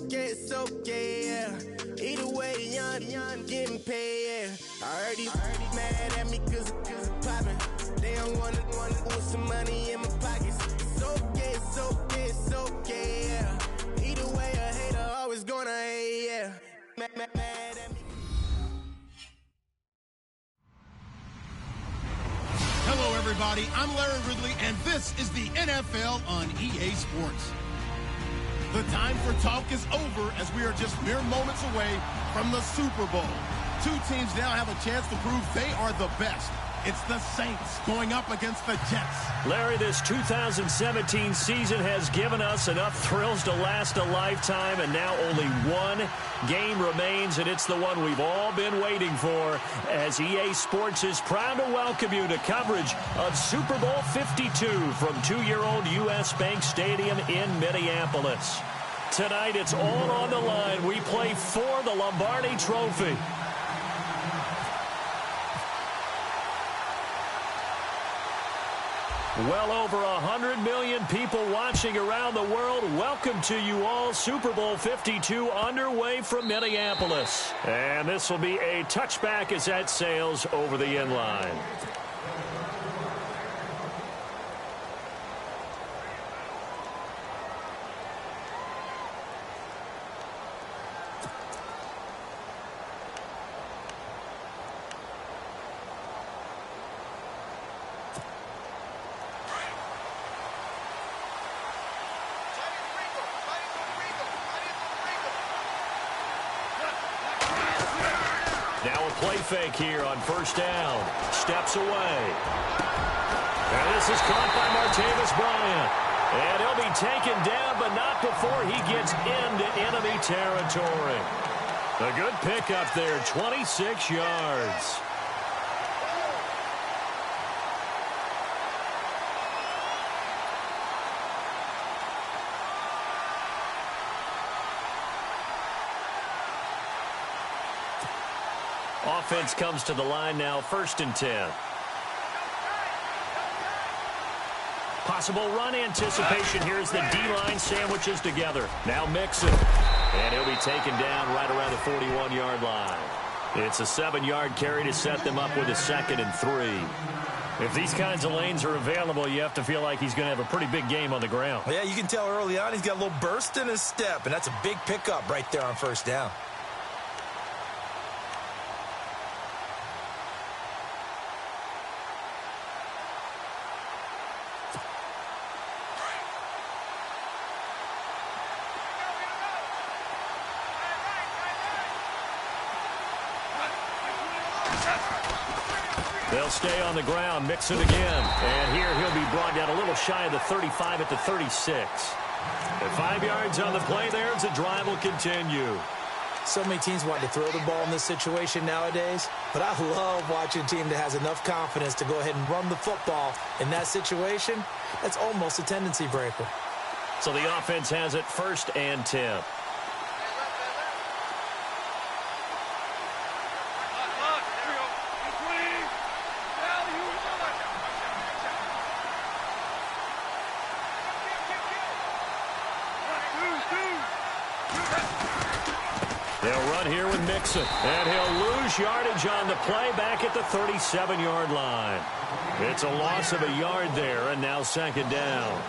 it's okay, yeah. Either way, young, getting paid, yeah. I heard these mad at me cause I'm poppin'. They don't wanna with some money in my pockets. It's okay, yeah. Either way, a hater always gonna hate, yeah. Mad at me. Hello, everybody. I'm Larry Ridley, and this is the NFL on EA Sports. The time for talk is over as we are just mere moments away from the Super Bowl. Two teams now have a chance to prove they are the best. It's the Saints going up against the Jets. Larry, this 2017 season has given us enough thrills to last a lifetime, and now only one game remains, and it's the one we've all been waiting for, as EA Sports is proud to welcome you to coverage of Super Bowl 52 from 2-year-old U.S. Bank Stadium in Minneapolis. Tonight, it's all on the line. We play for the Lombardi Trophy. Well over 100 million people watching around the world. Welcome to you all. Super Bowl 52 underway from Minneapolis. And this will be a touchback as that sails over the end line. Play fake here on first down. Steps away. And this is caught by Martavis Bryant. And he'll be taken down, but not before he gets into enemy territory. A good pickup there, 26 yards. Offense comes to the line now, 1st and 10. Possible run anticipation here as the D-line sandwiches together. Now Mixon. And he'll be taken down right around the 41-yard line. It's a 7-yard carry to set them up with a 2nd and 3. If these kinds of lanes are available, you have to feel like he's going to have a pretty big game on the ground. Yeah, you can tell early on he's got a little burst in his step, and that's a big pickup right there on first down. They'll stay on the ground, mix it again. And here he'll be brought down a little shy of the 35 at the 36. At 5 yards on the play there as the drive will continue. So many teams want to throw the ball in this situation nowadays, but I love watching a team that has enough confidence to go ahead and run the football in that situation. That's almost a tendency breaker. So the offense has it 1st and 10. They'll run here with Mixon, and he'll lose yardage on the play back at the 37-yard line. It's a loss of a yard there, and now 2nd down.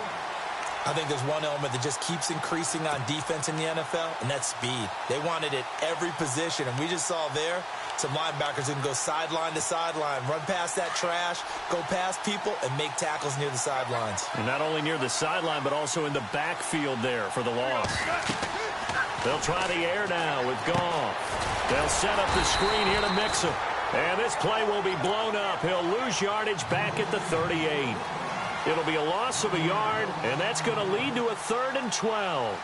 I think there's one element that just keeps increasing on defense in the NFL, and that's speed. They want it at every position, and we just saw there some linebackers who can go sideline to sideline, run past that trash, go past people, and make tackles near the sidelines. And not only near the sideline, but also in the backfield there for the loss. They'll try the air now with Goff. They'll set up the screen here to Mixon. And this play will be blown up. He'll lose yardage back at the 38. It'll be a loss of a yard, and that's going to lead to a 3rd and 12.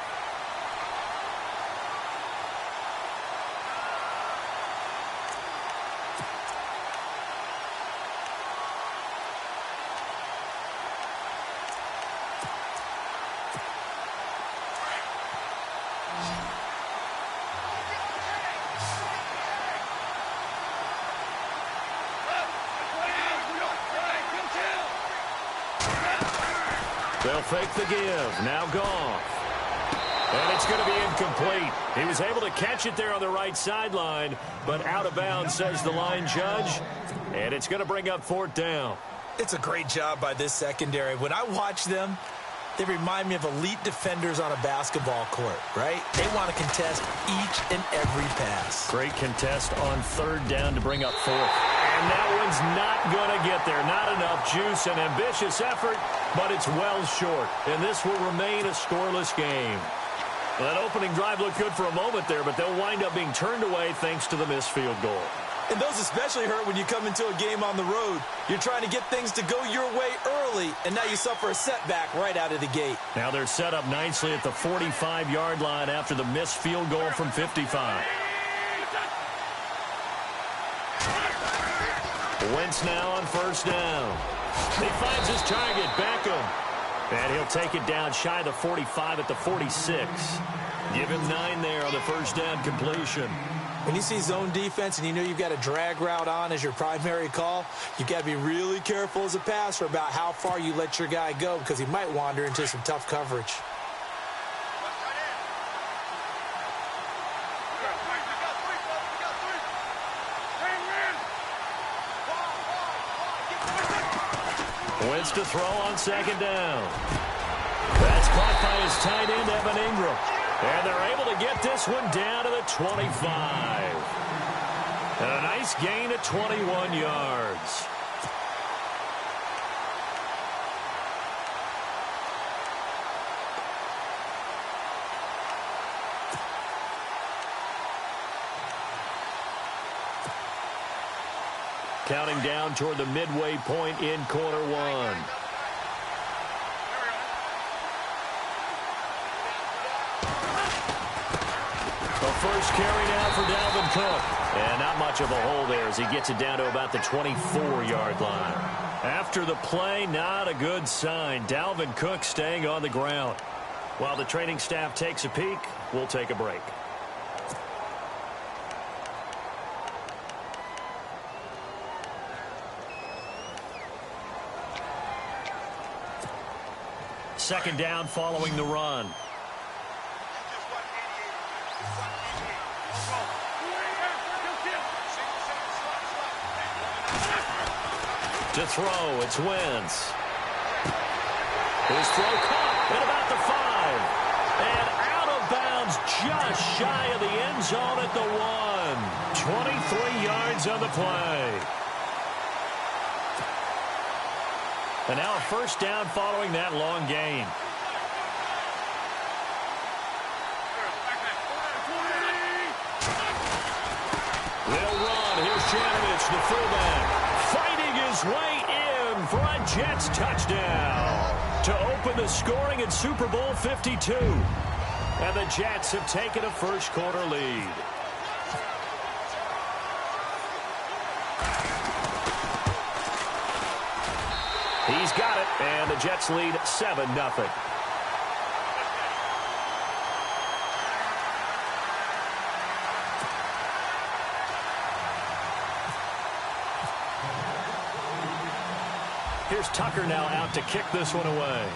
They'll fake the give. Now Goff. And it's going to be incomplete. He was able to catch it there on the right sideline, but out of bounds, says the line judge. And it's going to bring up 4th down. It's a great job by this secondary. When I watch them, they remind me of elite defenders on a basketball court, right? They want to contest each and every pass. Great contest on 3rd down to bring up 4th. And that one's not going to get there. Not enough juice and ambitious effort, but it's well short. And this will remain a scoreless game. Well, that opening drive looked good for a moment there, but they'll wind up being turned away thanks to the missed field goal. And those especially hurt when you come into a game on the road. You're trying to get things to go your way early, and now you suffer a setback right out of the gate. Now they're set up nicely at the 45-yard line after the missed field goal from 55. Wentz now on 1st down. He finds his target, Beckham. And he'll take it down shy of the 45 at the 46. Give him 9 there on the 1st down completion. When you see zone defense and you know you've got a drag route on as your primary call, you've got to be really careful as a passer about how far you let your guy go because he might wander into some tough coverage. Wentz to throw on 2nd down. That's caught by his tight end, Evan Ingram. And they're able to get this one down to the 25. And a nice gain of 21 yards. Counting down toward the midway point in quarter 1. First carry now for Dalvin Cook. And not much of a hole there as he gets it down to about the 24-yard line. After the play, not a good sign. Dalvin Cook staying on the ground. While the training staff takes a peek, we'll take a break. Second down following the run. To throw, it's Wentz. His throw caught at about the 5. And out of bounds just shy of the end zone at the 1. 23 yards on the play. And now a 1st down following that long gain. They'll run. Here's Janovich, the fullback, fighting his way in for a Jets touchdown to open the scoring at Super Bowl 52. And the Jets have taken a first-quarter lead. He's got it, and the Jets lead 7-0. Here's Tucker now out to kick this one away.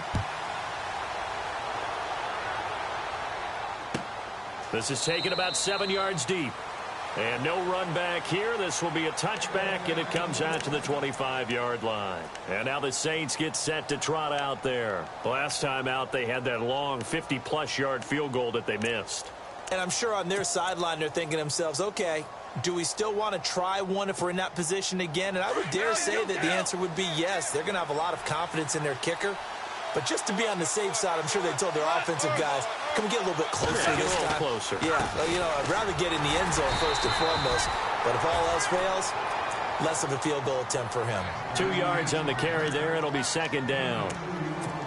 This is taken about 7 yards deep. And no run back here. This will be a touchback, and it comes out to the 25-yard line. And now the Saints get set to trot out there. Last time out, they had that long 50-plus yard field goal that they missed. And I'm sure on their sideline they're thinking to themselves, okay, do we still want to try one if we're in that position again? And I would dare say that the answer would be yes. They're going to have a lot of confidence in their kicker. But just to be on the safe side, I'm sure they told their offensive guys, can we get a little bit closer this time? Closer. Yeah, well, you know, I'd rather get in the end zone first and foremost. But if all else fails, less of a field goal attempt for him. 2 yards on the carry there. It'll be second down.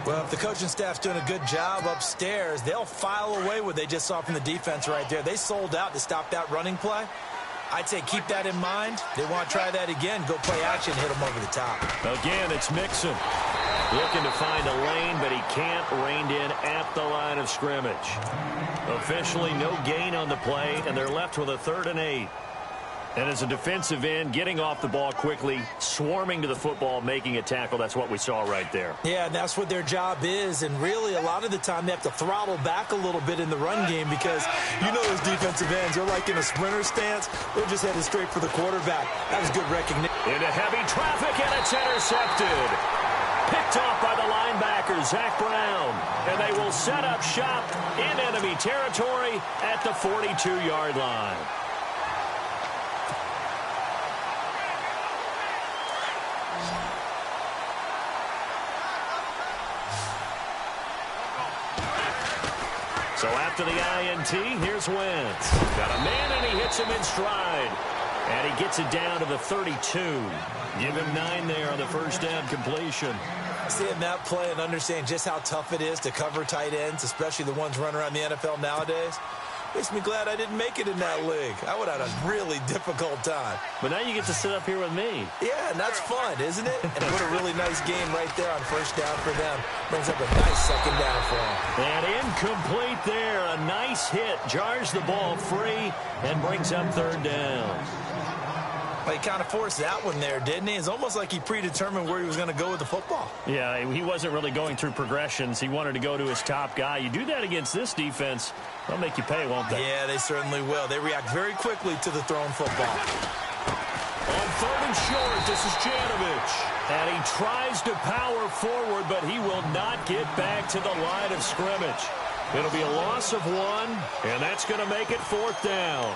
Well, if the coaching staff's doing a good job upstairs, they'll file away what they just saw from the defense right there. They sold out to stop that running play. I'd say keep that in mind. They want to try that again. Go play action, hit them over the top. Again, it's Mixon. Looking to find a lane, but he can't. Reined in at the line of scrimmage. Officially no gain on the play, and they're left with a 3rd and 8. And as a defensive end, getting off the ball quickly, swarming to the football, making a tackle, that's what we saw right there. Yeah, and that's what their job is. And really, a lot of the time, they have to throttle back a little bit in the run game because you know those defensive ends, they're like in a sprinter stance. They're just headed straight for the quarterback. That was good recognition. Into heavy traffic, and it's intercepted. Picked off by the linebacker, Zach Brown. And they will set up shop in enemy territory at the 42-yard line. So after the INT, here's Wentz. Got a man, and he hits him in stride. And he gets it down to the 32. Give him 9 there on the first down completion. Seeing that play and understand just how tough it is to cover tight ends, especially the ones running around the NFL nowadays, makes me glad I didn't make it in that league. I would have had a really difficult time. But now you get to sit up here with me. Yeah, and that's fun, isn't it? And put a really nice game right there on first down for them. Brings up a nice second down for them. And incomplete there. A nice hit. Jars the ball free and brings up third down. Well, he kind of forced that one there, didn't he? It's almost like he predetermined where he was going to go with the football. Yeah, he wasn't really going through progressions. He wanted to go to his top guy. You do that against this defense, they'll make you pay, won't they? Yeah, they certainly will. They react very quickly to the thrown football. On third and short, this is Janovich. And he tries to power forward, but he will not get back to the line of scrimmage. It'll be a loss of 1, and that's going to make it fourth down.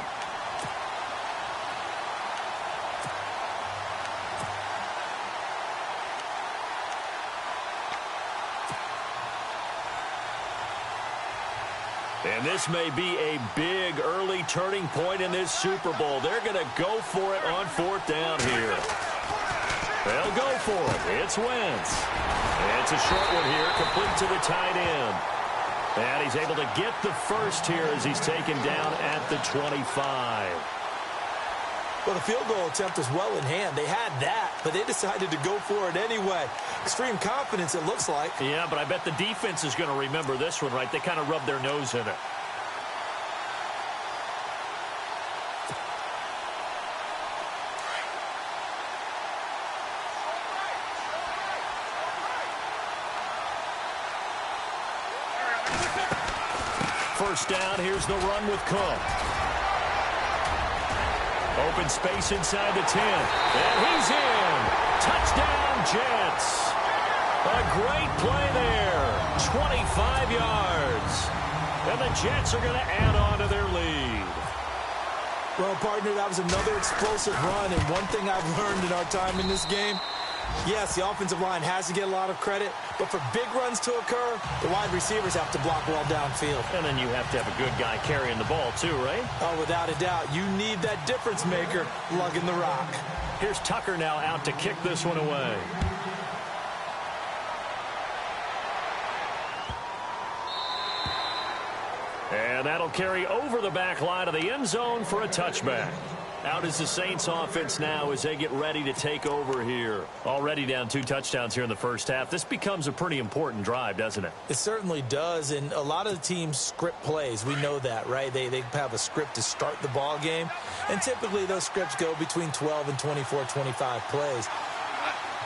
And this may be a big early turning point in this Super Bowl. They're going to go for it on fourth down here. They'll go for it. It's Wentz. It's a short one here, complete to the tight end. And he's able to get the first here as he's taken down at the 25. Well, the field goal attempt was well in hand. They had that, but they decided to go for it anyway. Extreme confidence, it looks like. Yeah, but I bet the defense is going to remember this one, right? They kind of rubbed their nose in it. First down, here's the run with Cook. Open space inside the 10. And he's in. Touchdown, Jets. A great play there. 25 yards. And the Jets are going to add on to their lead. Well, partner, that was another explosive run. And one thing I've learned in our time in this game, yes, the offensive line has to get a lot of credit, but for big runs to occur, the wide receivers have to block well downfield. And then you have to have a good guy carrying the ball too, right? Oh, without a doubt. You need that difference maker lugging the rock. Here's Tucker now out to kick this one away. And that'll carry over the back line of the end zone for a touchback. Out is the Saints offense now as they get ready to take over here. Already down 2 touchdowns here in the first half. This becomes a pretty important drive, doesn't it? It certainly does, and a lot of the teams script plays. We know that, right? They have a script to start the ball game, and typically those scripts go between 12 and 24, 25 plays.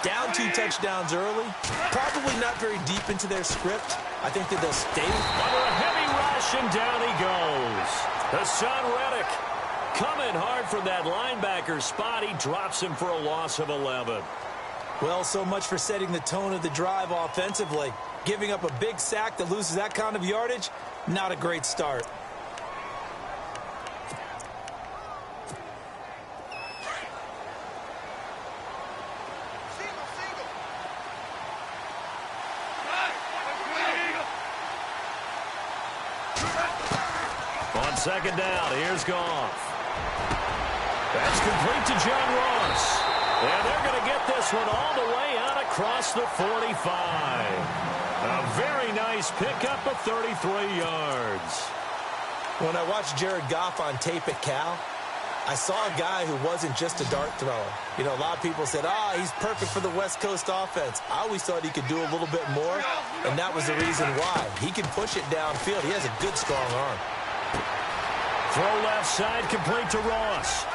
Down 2 touchdowns early, probably not very deep into their script. I think that they'll stay. Under a heavy rush, and down he goes. Hassan Reddick coming hard from that linebacker spot. He drops him for a loss of 11. Well, so much for setting the tone of the drive offensively. Giving up a big sack that loses that kind of yardage, not a great start. On second down, here's Goff. That's complete to John Ross. And they're going to get this one all the way out across the 45. A very nice pickup of 33 yards. When I watched Jared Goff on tape at Cal, I saw a guy who wasn't just a dart thrower. You know, a lot of people said, he's perfect for the West Coast offense. I always thought he could do a little bit more, and that was the reason why. He can push it downfield. He has a good, strong arm. Throw left side, complete to Ross.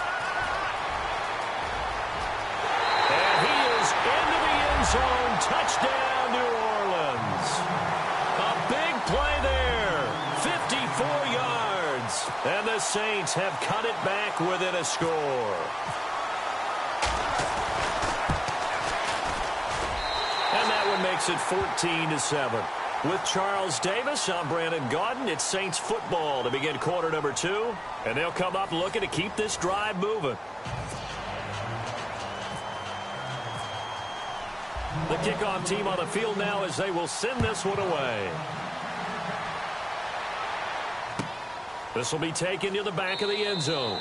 zone. Touchdown, New Orleans. A big play there. 54 yards. And the Saints have cut it back within a score. And that one makes it 14-7. With Charles Davis, I'm Brandon Gaudin. It's Saints football to begin quarter number 2. And they'll come up looking to keep this drive moving. The kickoff team on the field now as they will send this one away. This will be taken to the back of the end zone.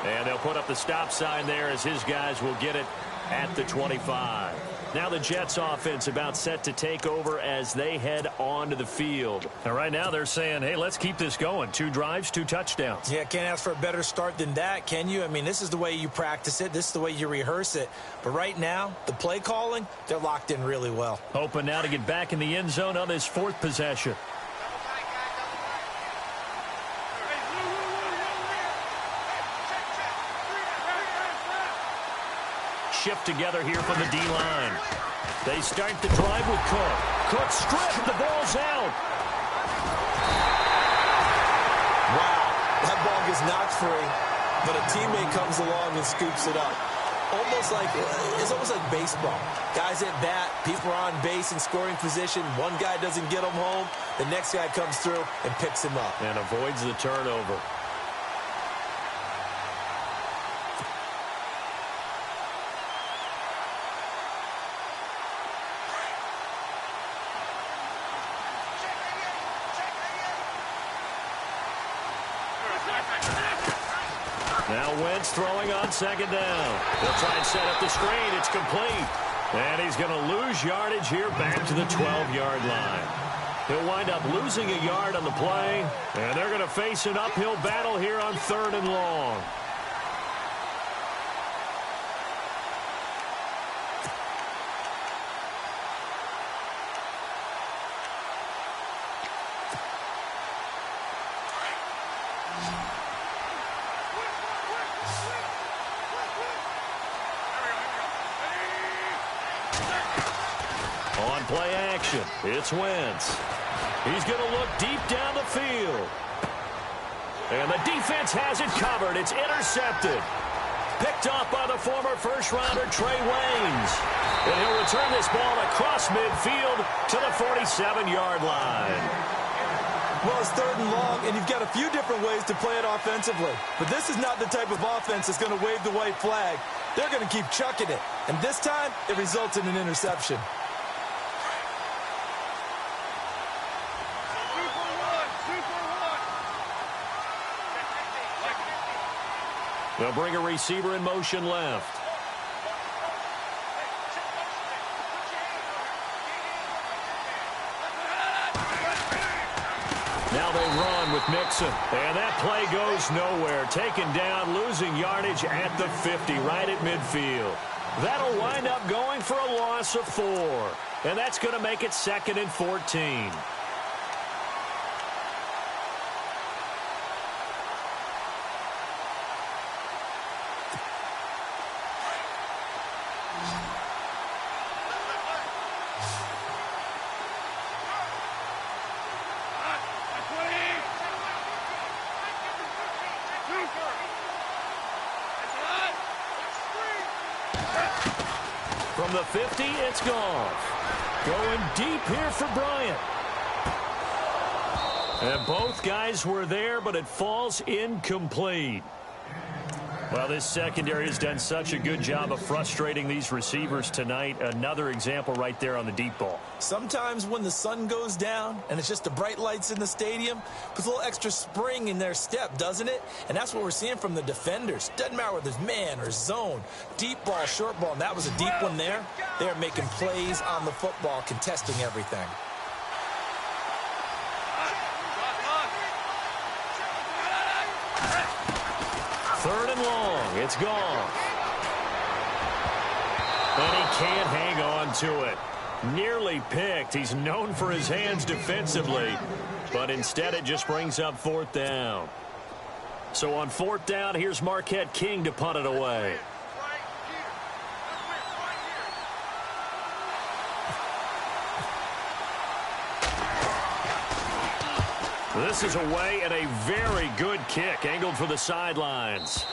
And they'll put up the stop sign there as his guys will get it at the 25. Now the Jets offense about set to take over as they head onto the field. And right now they're saying, hey, let's keep this going. 2 drives, 2 touchdowns. Yeah, can't ask for a better start than that, can you? I mean, this is the way you practice it. This is the way you rehearse it. But right now, the play calling, they're locked in really well. Hoping now to get back in the end zone on this 4th possession. Shift together here from the D-line. They start the drive with Cook. Cook stripped. The ball's out. Wow. That ball gets knocked free, but a teammate comes along and scoops it up. It's almost like baseball. Guys at bat, people are on base in scoring position. One guy doesn't get him home. The next guy comes through and picks him up. And avoids the turnover. Now Wentz throwing on 2nd down. They'll try and set up the screen. It's complete. And he's going to lose yardage here back to the 12-yard line. He'll wind up losing a yard on the play. And they're going to face an uphill battle here on 3rd and long. On play action, it's Wentz. He's going to look deep down the field. And the defense has it covered. It's intercepted. Picked off by the former first-rounder Trey Waynes. And he'll return this ball across midfield to the 47-yard line. Well, it's 3rd and long, and you've got a few different ways to play it offensively. But this is not the type of offense that's going to wave the white flag. They're going to keep chucking it. And this time, it results in an interception. They'll bring a receiver in motion left. Now they run with Mixon. And that play goes nowhere. Taken down, losing yardage at the 50, right at midfield. That'll wind up going for a loss of 4. And that's going to make it 2nd and 14. From the 50, it's Goff. Going deep here for Bryant. And both guys were there, but it falls incomplete. Well, this secondary has done such a good job of frustrating these receivers tonight. Another example right there on the deep ball. Sometimes when the sun goes down and it's just the bright lights in the stadium, puts a little extra spring in their step, doesn't it? And that's what we're seeing from the defenders. Doesn't matter whether it's man or zone, deep ball, short ball, and that was a deep one there. They're making plays on the football, contesting everything. Third and long. It's gone. And he can't hang on to it. Nearly picked. He's known for his hands defensively. But instead it just brings up 4th down. So on 4th down, here's Marquette King to punt it away. This is away and a very good kick angled for the sidelines.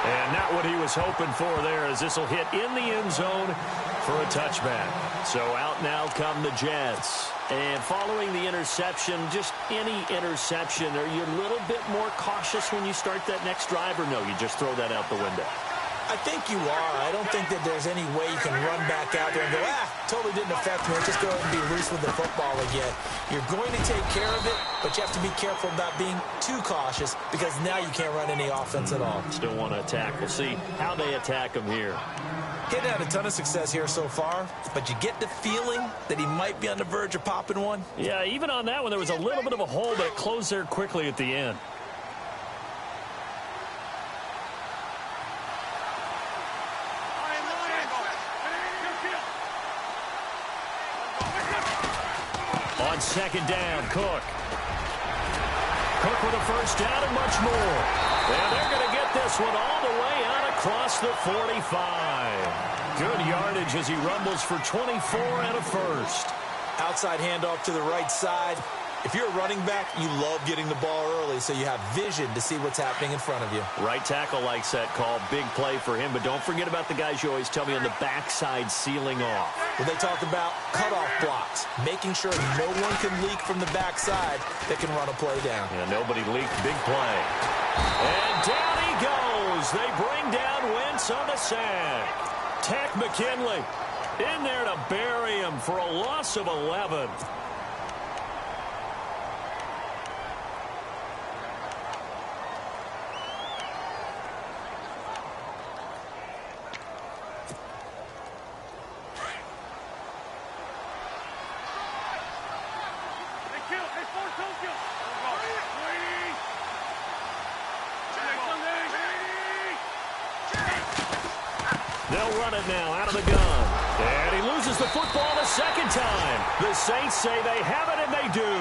And not what he was hoping for there, as this will hit in the end zone for a touchback. So out now come the Jets. And following the interception, just any interception, are you a little bit more cautious when you start that next drive, or no, you just throw that out the window? I think you are. I don't think that there's any way you can run back out there and go, totally didn't affect me. Just go ahead and be loose with the football again. You're going to take care of it, but you have to be careful about being too cautious, because now you can't run any offense at all. Still want to attack. We'll see how they attack him here. He hadn't had a ton of success here so far, but you get the feeling that he might be on the verge of popping one. Yeah, even on that one, there was a little bit of a hole, but it closed there quickly at the end. On second down, Cook. Cook with a first down and much more. And they're going to get this one all the way out across the 45. Good yardage as he rumbles for 24 and a first. Outside handoff to the right side. If you're a running back, you love getting the ball early so you have vision to see what's happening in front of you. Right tackle likes that call. Big play for him, but don't forget about the guys you always tell me on the backside sealing off. When they talk about cutoff blocks, making sure no one can leak from the backside that can run a play down. Yeah, nobody leaked. Big play. And down he goes. They bring down Wentz on the sack. Tech McKinley in there to bury him for a loss of 11. They'll run it now out of the gun. And he loses the football a second time. The Saints say they have it, and they do.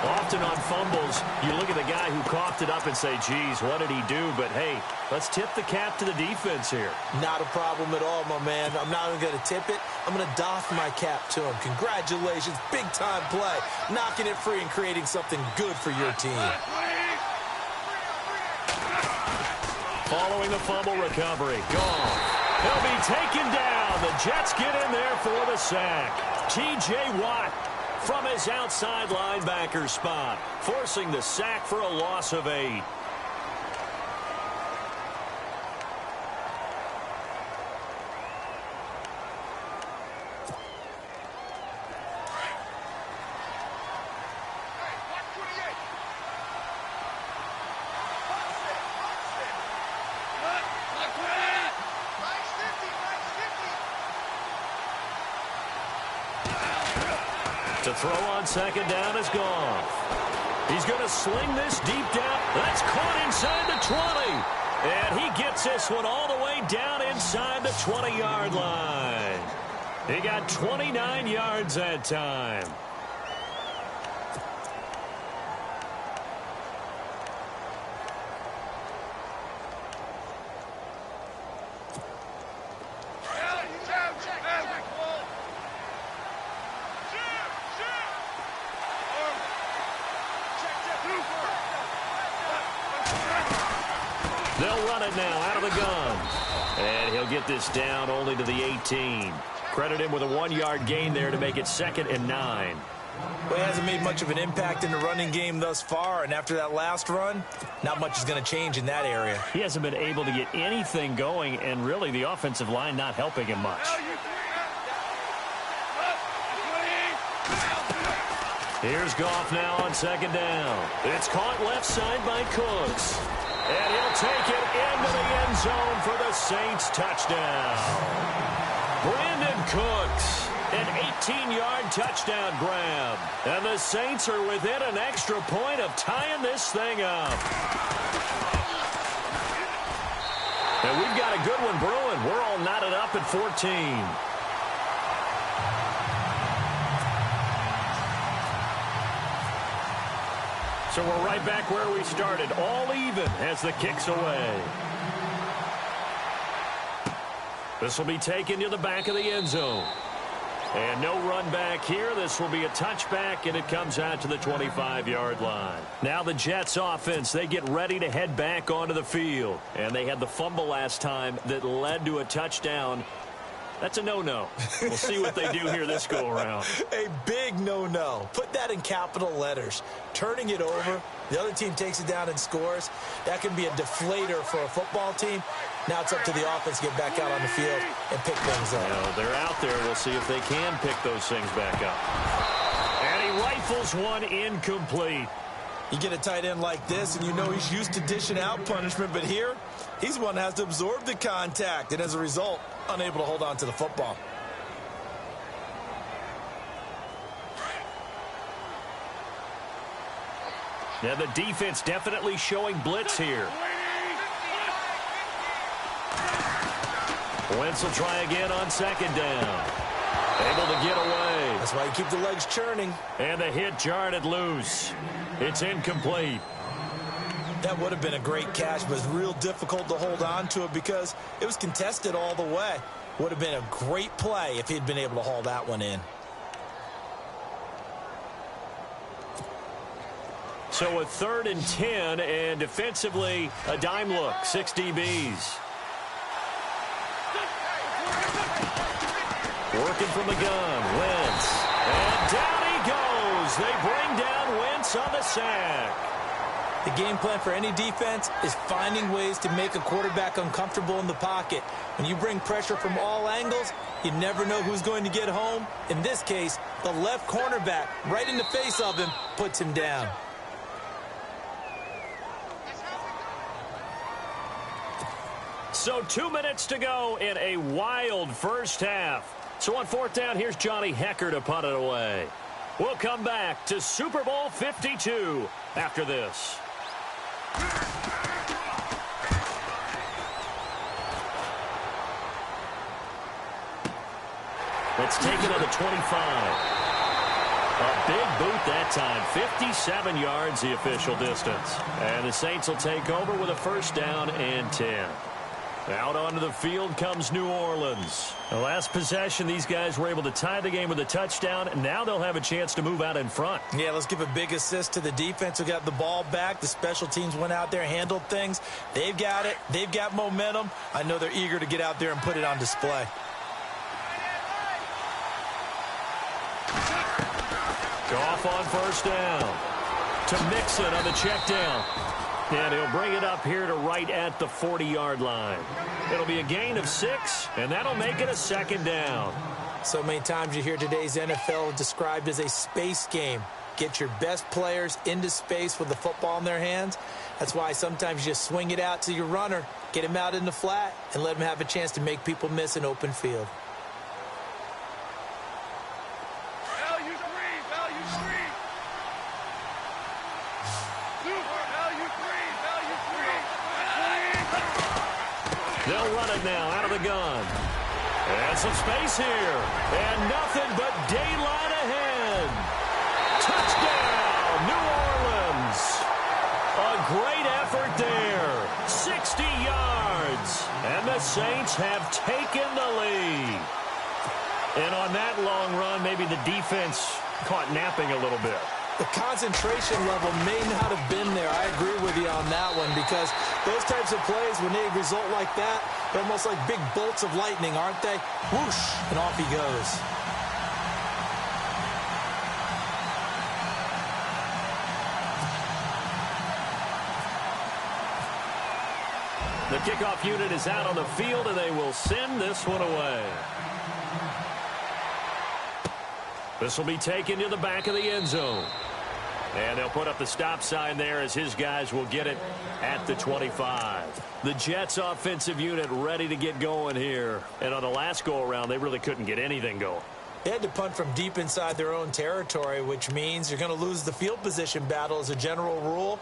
Often on fumbles, you look at the guy who coughed it up and say, geez, what did he do? But, hey, let's tip the cap to the defense here. Not a problem at all, my man. I'm not even going to tip it. I'm going to doff my cap to him. Congratulations. Big-time play. Knocking it free and creating something good for your team. Following the fumble recovery. Gone. He'll be taken down. The Jets get in there for the sack. T.J. Watt from his outside linebacker spot, forcing the sack for a loss of 8. To throw on second down is gone. He's going to sling this deep down. That's caught inside the 20. And he gets this one all the way down inside the 20-yard line. He got 29 yards that time. They'll run it now out of the gun. And he'll get this down only to the 18. Credit him with a 1-yard gain there to make it 2nd and 9. Well, he hasn't made much of an impact in the running game thus far, and after that last run, not much is going to change in that area. He hasn't been able to get anything going, and really the offensive line not helping him much. Here's Goff now on second down. It's caught left side by Cooks. And he'll take it into the end zone for the Saints touchdown. Brandon Cooks, an 18-yard touchdown grab. And the Saints are within an extra point of tying this thing up. And we've got a good one brewing. We're all knotted up at 14. So we're right back where we started, all even as the kick's away. This will be taken to the back of the end zone. And no run back here. This will be a touchback, and it comes out to the 25-yard line. Now the Jets offense, they get ready to head back onto the field. And they had the fumble last time that led to a touchdown. That's a no-no. We'll see what they do here this go-around. A big no-no. Put that in capital letters. Turning it over, the other team takes it down and scores. That can be a deflator for a football team. Now it's up to the offense to get back out on the field and pick things up. Well, they're out there. We'll see if they can pick those things back up. And he rifles one incomplete. You get a tight end like this, and you know he's used to dishing out punishment, but here, he's one that has to absorb the contact, and as a result, unable to hold on to the football. Now the defense definitely showing blitz here. Wentz will try again on second down. Able to get away. That's why you keep the legs churning. And the hit jarred it loose. It's incomplete. That would have been a great catch, but it's real difficult to hold on to it because it was contested all the way. Would have been a great play if he'd been able to haul that one in. So a 3rd and 10, and defensively a dime look, 6 DBs. Working from the gun, Wentz. And down he goes. They bring down Wentz on the sack. The game plan for any defense is finding ways to make a quarterback uncomfortable in the pocket. When you bring pressure from all angles, you never know who's going to get home. In this case, the left cornerback, right in the face of him, puts him down. So 2 minutes to go in a wild first half. So on 4th down, here's Johnny Hecker to punt it away. We'll come back to Super Bowl 52 after this. It's taken on the 25. A big boot that time. 57 yards the official distance. And the Saints will take over with a 1st down and 10. Out onto the field comes New Orleans. The last possession, these guys were able to tie the game with a touchdown. Now they'll have a chance to move out in front. Yeah, let's give a big assist to the defense who got the ball back. The special teams went out there, handled things. They've got it. They've got momentum. I know they're eager to get out there and put it on display. Goff on 1st down. To Mixon on the check down. And he'll bring it up here to right at the 40-yard line. It'll be a gain of 6, and that'll make it a 2nd down. So many times you hear today's NFL described as a space game. Get your best players into space with the football in their hands. That's why sometimes you just swing it out to your runner, get him out in the flat, and let him have a chance to make people miss an open field. They'll run it now out of the gun. And some space here. And nothing but daylight ahead. Touchdown, New Orleans. A great effort there. 60 yards. And the Saints have taken the lead. And on that long run, maybe the defense caught napping a little bit. The concentration level may not have been there. I agree with you on that one because those types of plays, when they result like that, they're almost like big bolts of lightning, aren't they? Whoosh, and off he goes. The kickoff unit is out on the field, and they will send this one away. This will be taken to the back of the end zone. And they'll put up the stop sign there as his guys will get it at the 25. The Jets offensive unit ready to get going here. And on the last go-around, they really couldn't get anything going. They had to punt from deep inside their own territory, which means you're going to lose the field position battle as a general rule.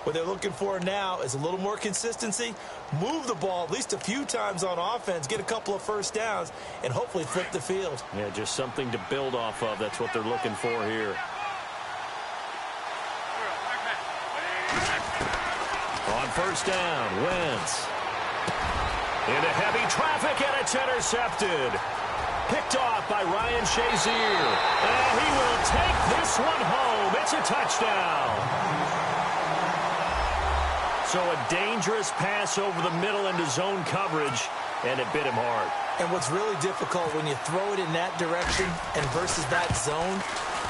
What they're looking for now is a little more consistency, move the ball at least a few times on offense, get a couple of 1st downs, and hopefully flip the field. Yeah, just something to build off of. That's what they're looking for here. On 1st down, Wentz. Into heavy traffic, and it's intercepted. Picked off by Ryan Shazier. And he will take this one home. It's a touchdown. So a dangerous pass over the middle into zone coverage, and it bit him hard. And what's really difficult when you throw it in that direction and versus that zone,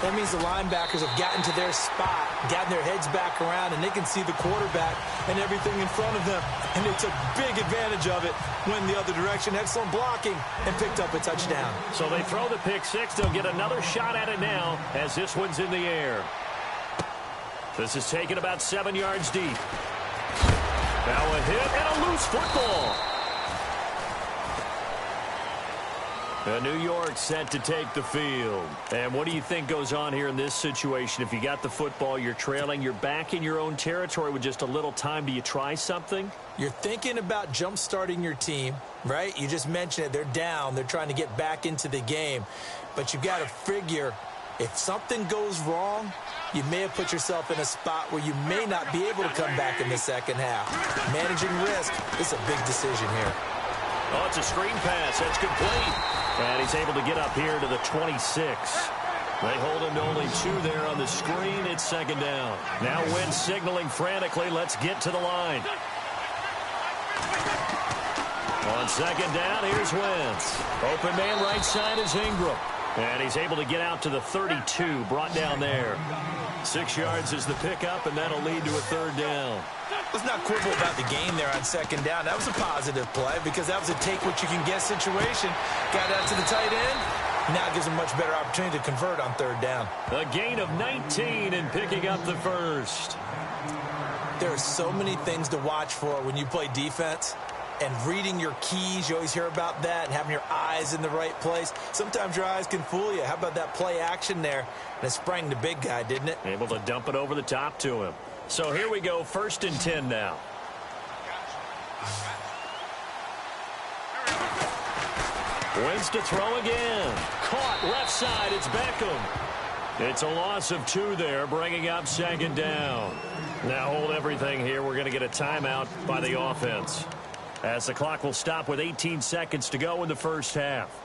that means the linebackers have gotten to their spot, gotten their heads back around, and they can see the quarterback and everything in front of them. And they took big advantage of it, went the other direction, excellent blocking, and picked up a touchdown. So they throw the pick six. They'll get another shot at it now as this one's in the air. This is taken about 7 yards deep. Now a hit and a loose football. New York set to take the field. And what do you think goes on here in this situation? If you got the football, you're trailing, you're back in your own territory with just a little time. Do you try something? You're thinking about jump-starting your team, right? You just mentioned it. They're down. They're trying to get back into the game. But you've got to figure if something goes wrong, you may have put yourself in a spot where you may not be able to come back in the second half. Managing risk is a big decision here. Oh, it's a screen pass. That's complete. And he's able to get up here to the 26. They hold him to only 2 there on the screen. It's second down. Now Wentz signaling frantically. Let's get to the line. On second down, here's Wentz. Open man right side is Ingram. And he's able to get out to the 32, brought down there. 6 yards is the pickup, and that'll lead to a third down. Let's not quibble about the game there on second down. That was a positive play because that was a take-what-you-can-get situation. Got out to the tight end. Now gives him much better opportunity to convert on third down. A gain of 19 and picking up the first. There are so many things to watch for when you play defense. And reading your keys, you always hear about that, and having your eyes in the right place. Sometimes your eyes can fool you. How about that play action there? And it sprang the big guy, didn't it? Able to dump it over the top to him. So here we go, 1st and 10 now. Wentz to throw again. Caught left side, it's Beckham. It's a loss of 2 there, bringing up second down. Now hold everything here. We're going to get a timeout by the offense, as the clock will stop with 18 seconds to go in the first half.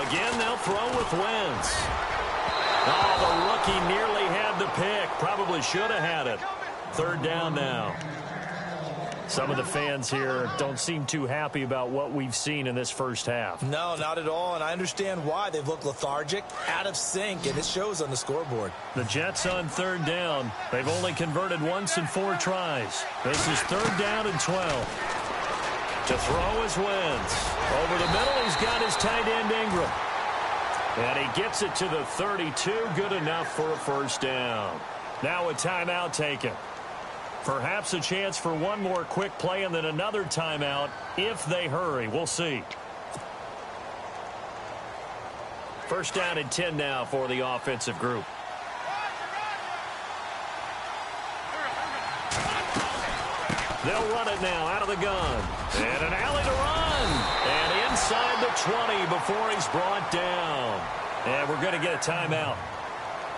Again, they'll throw with Wentz. Oh, the rookie nearly had the pick. Probably should have had it. Third down now. Some of the fans here don't seem too happy about what we've seen in this first half. No, not at all, and I understand why. They've looked lethargic, out of sync, and it shows on the scoreboard. The Jets on third down. They've only converted once in 4 tries. This is third down and 12. To throw is Wentz. Over the middle, he's got his tight end Ingram. And he gets it to the 32. Good enough for a first down. Now a timeout taken. Perhaps a chance for one more quick play and then another timeout if they hurry. We'll see. First down and 10 now for the offensive group. They'll run it now out of the gun. And an alley to run. And inside the 20 before he's brought down. And we're going to get a timeout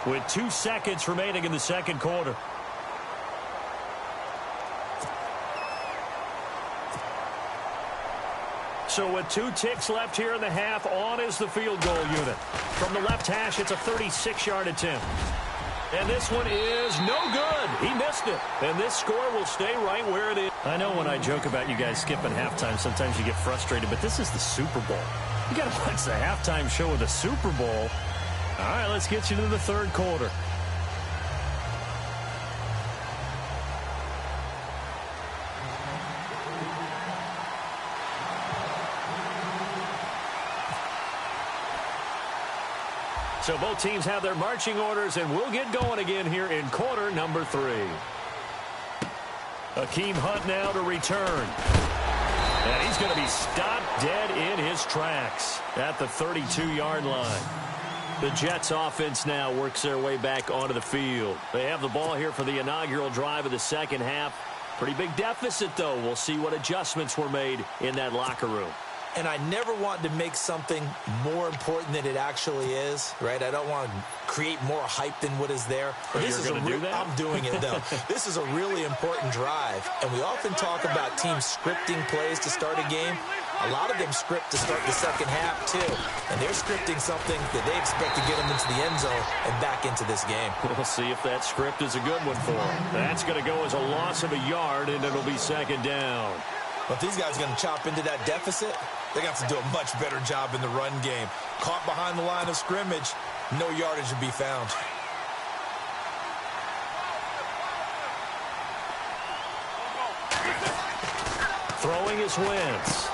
with 2 seconds remaining in the second quarter. So with 2 ticks left here in the half, on is the field goal unit. From the left hash, it's a 36-yard attempt. And this one is no good. He missed it. And this score will stay right where it is. I know when I joke about you guys skipping halftime, sometimes you get frustrated, but this is the Super Bowl. You got to watch the halftime show of the Super Bowl. All right, let's get you to the third quarter. So both teams have their marching orders, and we'll get going again here in quarter number 3. Akeem Hunt now to return. And he's going to be stopped dead in his tracks at the 32-yard line. The Jets offense now works their way back onto the field. They have the ball here for the inaugural drive of the second half. Pretty big deficit, though. We'll see what adjustments were made in that locker room. And I never want to make something more important than it actually is, right? I don't want to create more hype than what is there. This is going to do that? I'm doing it, though. This is a really important drive, and we often talk about teams scripting plays to start a game. A lot of them script to start the second half, too. And they're scripting something that they expect to get them into the end zone and back into this game. We'll see if that script is a good one for them. That's going to go as a loss of a yard, and it'll be second down. But these guys are going to chop into that deficit. They're going to have to do a much better job in the run game. Caught behind the line of scrimmage, no yardage to be found. Throwing is Wentz.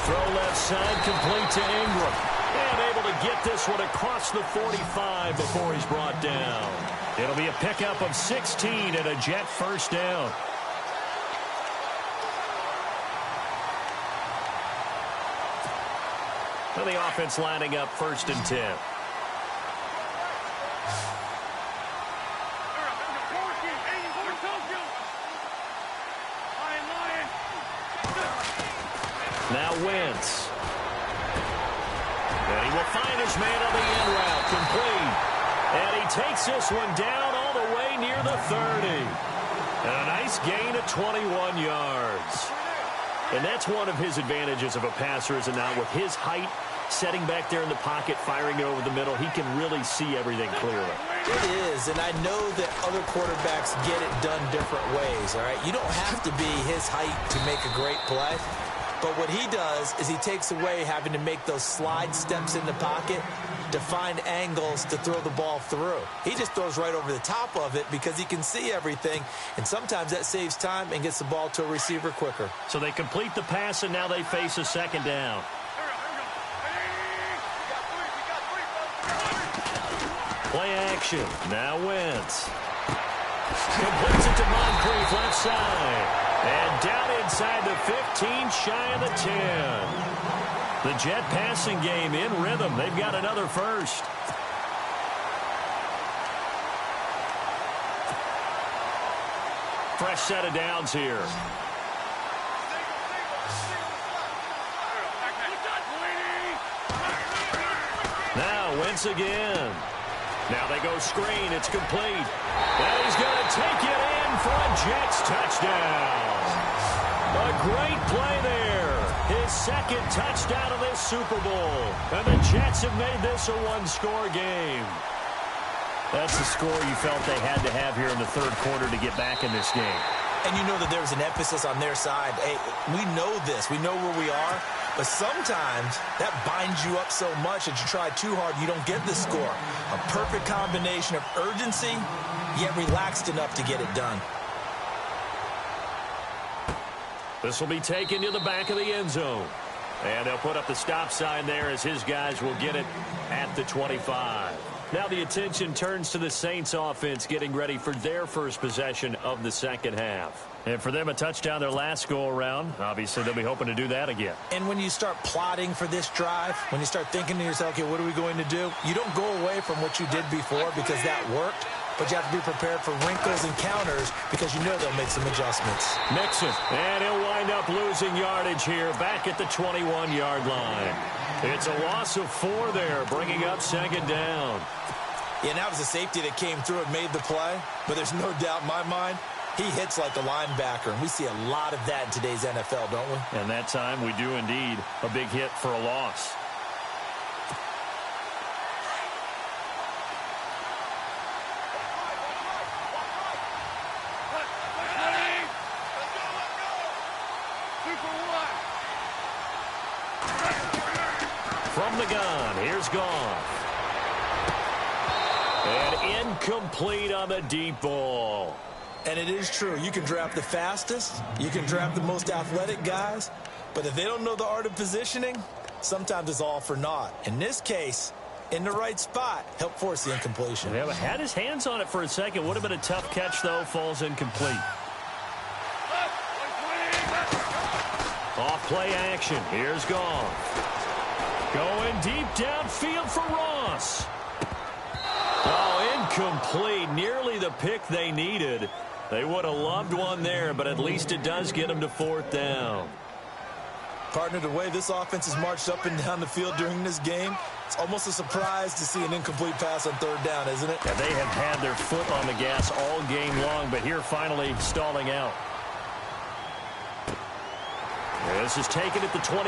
Throw left side, complete to Ingram. And able to get this one across the 45 before he's brought down. It'll be a pickup of 16 and a Jet first down. And the offense lining up 1st and 10. Now Wentz. And he will find his man on the end route, complete. And he takes this one down all the way near the 30. And a nice gain of 21 yards. And that's one of his advantages of a passer, is it not? With his height, setting back there in the pocket, firing it over the middle, he can really see everything clearly. It is, and I know that other quarterbacks get it done different ways, all right? You don't have to be his height to make a great play. But what he does is he takes away having to make those slide steps in the pocket to find angles to throw the ball through. He just throws right over the top of it because he can see everything, and sometimes that saves time and gets the ball to a receiver quicker. So they complete the pass, and now they face a second down. Play action. Now Wentz. Completes it to Moncrief left side. And down inside the 15, shy of the 10. The Jet passing game in rhythm. They've got another first. Fresh set of downs here. Now Wentz again. Now they go screen. It's complete. And he's going to take it in for a Jets touchdown. A great play there. His second touchdown of this Super Bowl. And the Jets have made this a one-score game. That's the score you felt they had to have here in the third quarter to get back in this game. And you know that there was an emphasis on their side. Hey, we know this. We know where we are. But sometimes that binds you up so much that you try too hard, you don't get the score. A perfect combination of urgency, yet relaxed enough to get it done. This will be taken to the back of the end zone. And they'll put up the stop sign there as his guys will get it at the 25. Now the attention turns to the Saints offense getting ready for their first possession of the second half. And for them, a touchdown their last go-around. Obviously, they'll be hoping to do that again. And when you start plotting for this drive, when you start thinking to yourself, okay, what are we going to do? You don't go away from what you did before because that worked. But you have to be prepared for wrinkles and counters because you know they'll make some adjustments. Mixon, and he'll wind up losing yardage here back at the 21-yard line. It's a loss of 4 there, bringing up second down. Yeah, and that was a safety that came through and made the play. But there's no doubt in my mind, he hits like the linebacker. And we see a lot of that in today's NFL, don't we? And that time we do indeed. A big hit for a loss. From the gun, here's Goff. And incomplete on the deep ball. And it is true. You can draft the fastest. You can draft the most athletic guys. But if they don't know the art of positioning, sometimes it's all for naught. In this case, in the right spot, help force the incompletion. Yeah, had his hands on it for a second. Would have been a tough catch, though. Falls incomplete. Off play action. Here's Goff. Going deep downfield for Ross. Oh, incomplete. Nearly the pick they needed. They would have loved one there, but at least it does get them to 4th down. Partner, the way this offense has marched up and down the field during this game, it's almost a surprise to see an incomplete pass on 3rd down, isn't it? Yeah, they have had their foot on the gas all game long, but here finally stalling out. This is taken at the 23.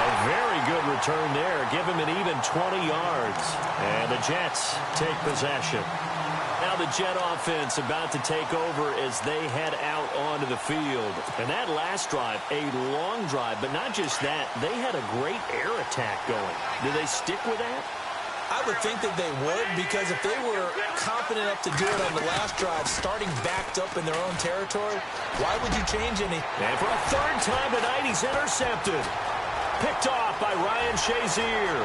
A very good return there. Give him an even 20 yards. And the Jets take possession. Now the Jet offense about to take over as they head out onto the field. And that last drive, a long drive, but not just that. They had a great air attack going. Do they stick with that? I would think that they would, because if they were confident enough to do it on the last drive, starting backed up in their own territory, why would you change any? And for a 3rd time tonight, he's intercepted. Picked off by Ryan Shazier.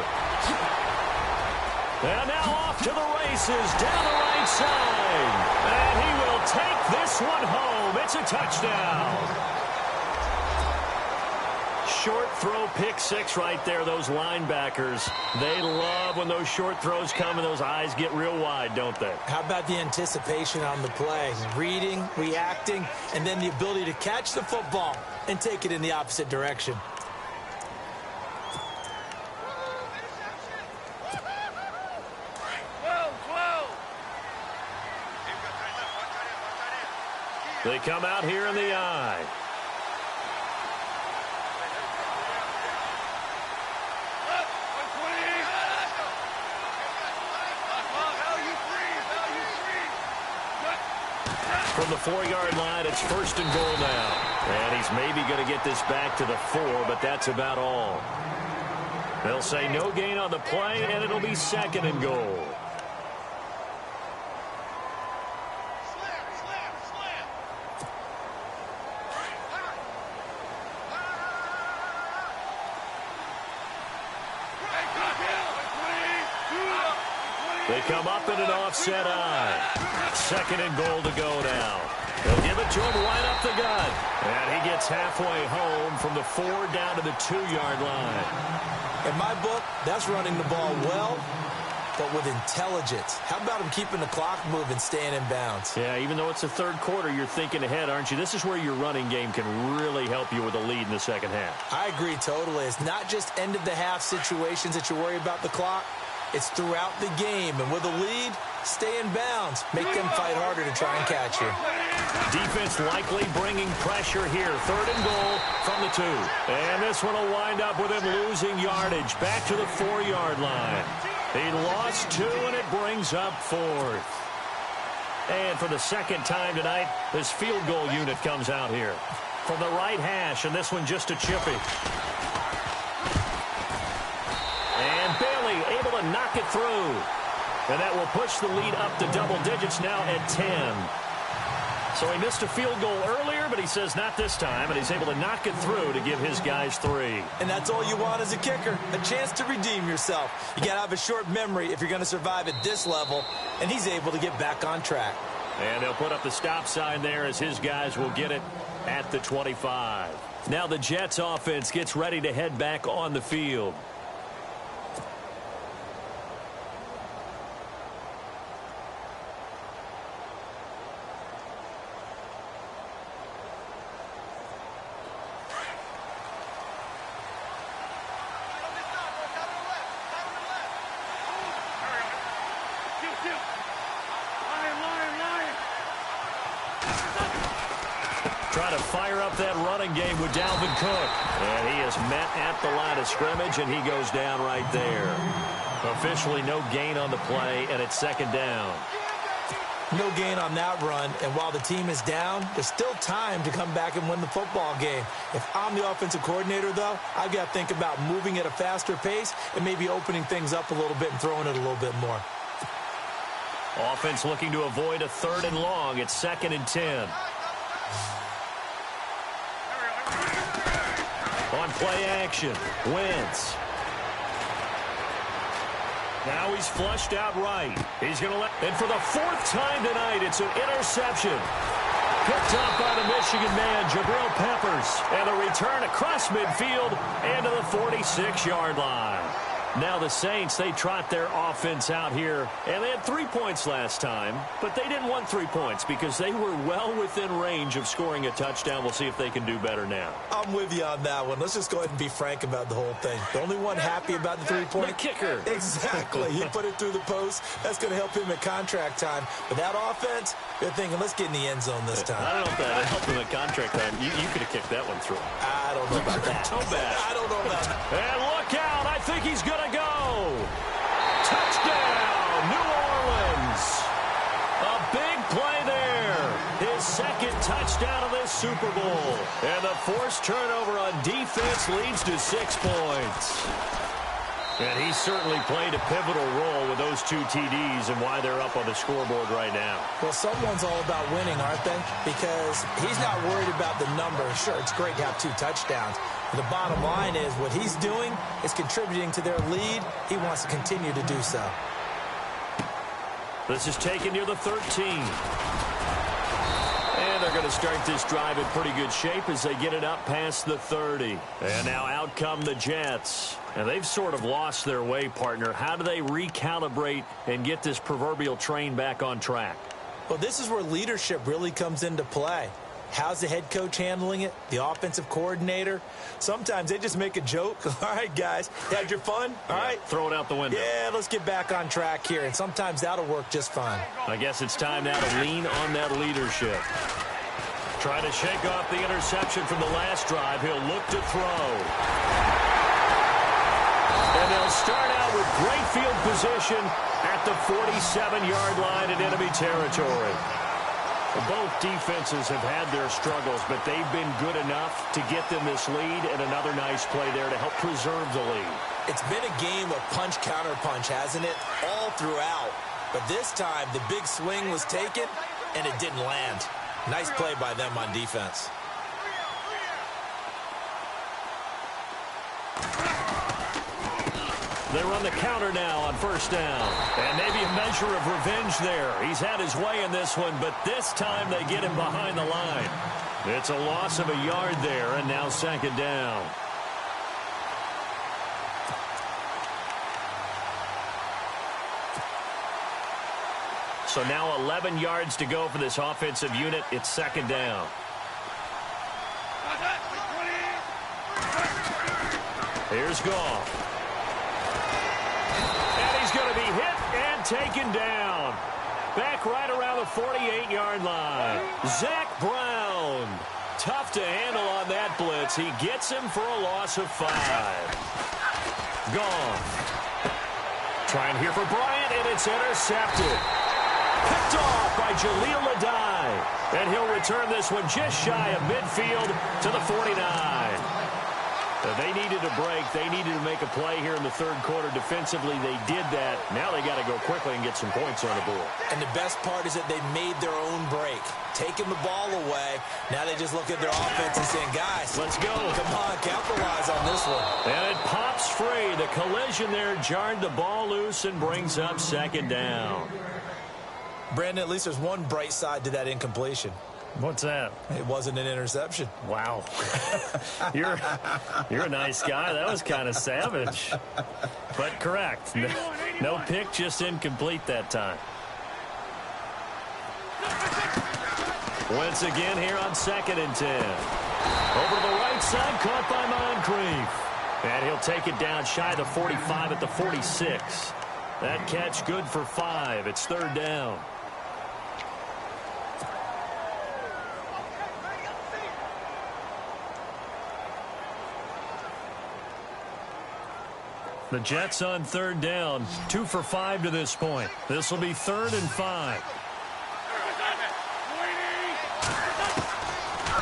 And now off to the races down the right side. And he will take this one home. It's a touchdown. Short throw, pick 6 right there. Those linebackers, they love when those short throws come and those eyes get real wide, don't they? How about the anticipation on the play? Reading, reacting, and then the ability to catch the football and take it in the opposite direction. They come out here in the eye. From the 4-yard line, it's 1st and goal now. And he's maybe going to get this back to the 4, but that's about all. They'll say no gain on the play, and it'll be 2nd and goal. They come up in an offset eye. 2nd and goal to go now. They'll give it to him right up the gut. And he gets halfway home from the 4 down to the 2-yard line. In my book, that's running the ball well, but with intelligence. How about him keeping the clock moving, staying in bounds? Yeah, even though it's the 3rd quarter, you're thinking ahead, aren't you? This is where your running game can really help you with a lead in the 2nd half. I agree totally. It's not just end-of-the-half situations that you worry about the clock. It's throughout the game, and with a lead, stay in bounds. Make them fight harder to try and catch you. Defense likely bringing pressure here. 3rd and goal from the 2. And this one will wind up with him losing yardage. Back to the 4-yard line. He lost 2, and it brings up 4th. And for the 2nd time tonight, this field goal unit comes out here. From the right hash, and this one just a chippy. Able to knock it through. And that will push the lead up to double digits now at 10. So he missed a field goal earlier, but he says not this time, and he's able to knock it through to give his guys 3. And that's all you want as a kicker, a chance to redeem yourself. You got to have a short memory if you're going to survive at this level, and he's able to get back on track. And they'll put up the stop sign there as his guys will get it at the 25. Now the Jets offense gets ready to head back on the field. Try to fire up that running game with Dalvin Cook. And he is met at the line of scrimmage, and he goes down right there. Officially no gain on the play, and it's 2nd down. No gain on that run, and while the team is down, there's still time to come back and win the football game. If I'm the offensive coordinator, though, I've got to think about moving at a faster pace and maybe opening things up a little bit and throwing it a little bit more. Offense looking to avoid a 3rd and long. It's 2nd and 10. On play action, Wentz. Now he's flushed out right. He's going to let... And for the 4th time tonight, it's an interception. Picked up by the Michigan man, Jabril Peppers. And the return across midfield and to the 46-yard line. Now the Saints, they trot their offense out here, and they had 3 points last time, but they didn't want 3 points because they were well within range of scoring a touchdown. We'll see if they can do better now. I'm with you on that one. Let's just go ahead and be frank about the whole thing. The only one happy about the three-point. The kicker. Exactly. He put it through the post. That's going to help him at contract time. But that offense, they're thinking, let's get in the end zone this time. I don't know if that helped him at contract time. You could have kicked that one through. I don't know about that. So bad. I don't know about that. And look out. I think he's going to go. Touchdown, New Orleans. A big play there. His second touchdown of this Super Bowl. And the forced turnover on defense leads to 6 points. And he certainly played a pivotal role with those 2 TDs and why they're up on the scoreboard right now. Well, someone's all about winning, aren't they? Because he's not worried about the number. Sure, it's great to have 2 touchdowns. But the bottom line is what he's doing is contributing to their lead. He wants to continue to do so. This is taken near the 13. And they're going to start this drive in pretty good shape as they get it up past the 30. And now out come the Jets. And they've sort of lost their way, partner. How do they recalibrate and get this proverbial train back on track? Well, this is where leadership really comes into play. How's the head coach handling it? The offensive coordinator? Sometimes they just make a joke. All right, guys, had your fun? All right. Throw it out the window. Yeah, let's get back on track here. And sometimes that'll work just fine. I guess it's time now to lean on that leadership. Try to shake off the interception from the last drive. He'll look to throw. And they'll start out with great field position at the 47-yard line in enemy territory. Both defenses have had their struggles, but they've been good enough to get them this lead, and another nice play there to help preserve the lead. It's been a game of punch-counter-punch, hasn't it? All throughout. But this time, the big swing was taken, and it didn't land. Nice play by them on defense. They run the counter now on first down. And maybe a measure of revenge there. He's had his way in this one, but this time they get him behind the line. It's a loss of a yard there, and now second down. So now 11 yards to go for this offensive unit. It's second down. Here's Goff. Going to be hit and taken down. Back right around the 48-yard line. Zach Brown. Tough to handle on that blitz. He gets him for a loss of 5. Goff. Trying here for Bryant, and it's intercepted. Picked off by Jaleel Adai. And he'll return this one just shy of midfield to the 49. They needed a break. They needed to make a play here in the third quarter. Defensively, they did that. Now they got to go quickly and get some points on the board. And the best part is that they made their own break. Taking the ball away. Now they just look at their offense and saying, guys, let's go. Come on, capitalize on this one. And it pops free. The collision there jarred the ball loose and brings up second down. Brandon, at least there's one bright side to that incompletion. What's that? It wasn't an interception. Wow. You're a nice guy. That was kind of savage. But correct. No pick, just incomplete that time. Once again here on 2nd and 10. Over to the right side, caught by Moncrief. And he'll take it down shy of the 45 at the 46. That catch good for 5. It's third down. The Jets on third down, 2 for 5 to this point. This will be 3rd and 5.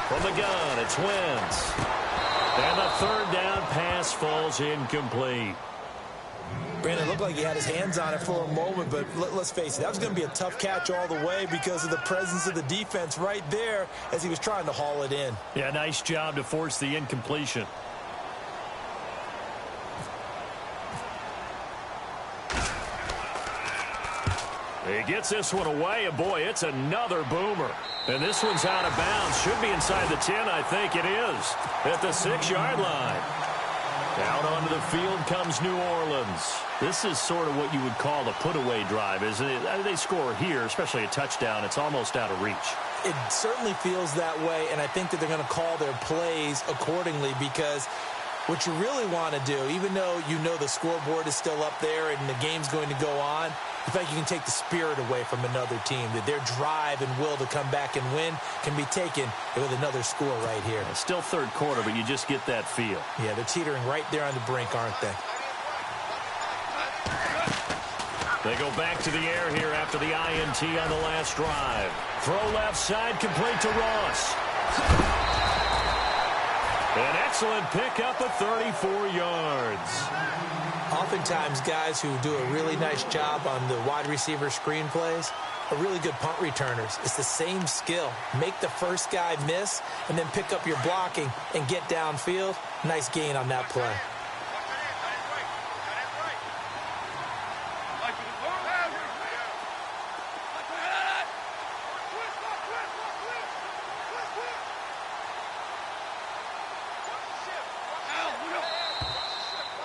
From the gun, it's Wentz. And the third down pass falls incomplete. Brandon, it looked like he had his hands on it for a moment, but let's face it, that was going to be a tough catch all the way because of the presence of the defense right there as he was trying to haul it in. Yeah, nice job to force the incompletion. He gets this one away, and boy, it's another boomer. And this one's out of bounds. Should be inside the 10, I think it is. At the 6-yard line. Out onto the field comes New Orleans. This is sort of what you would call the put-away drive, isn't it? They score here, especially a touchdown. It's almost out of reach. It certainly feels that way, and I think that they're going to call their plays accordingly, because what you really want to do, even though you know the scoreboard is still up there and the game's going to go on, I feel like you can take the spirit away from another team, that their drive and will to come back and win can be taken with another score right here. It's still third quarter, but you just get that feel. Yeah, they're teetering right there on the brink, aren't they? They go back to the air here after the INT on the last drive. Throw left side, complete to Ross. An excellent pickup of 34 yards. Oftentimes, guys who do a really nice job on the wide receiver screen plays are really good punt returners. It's the same skill. Make the first guy miss and then pick up your blocking and get downfield. Nice gain on that play.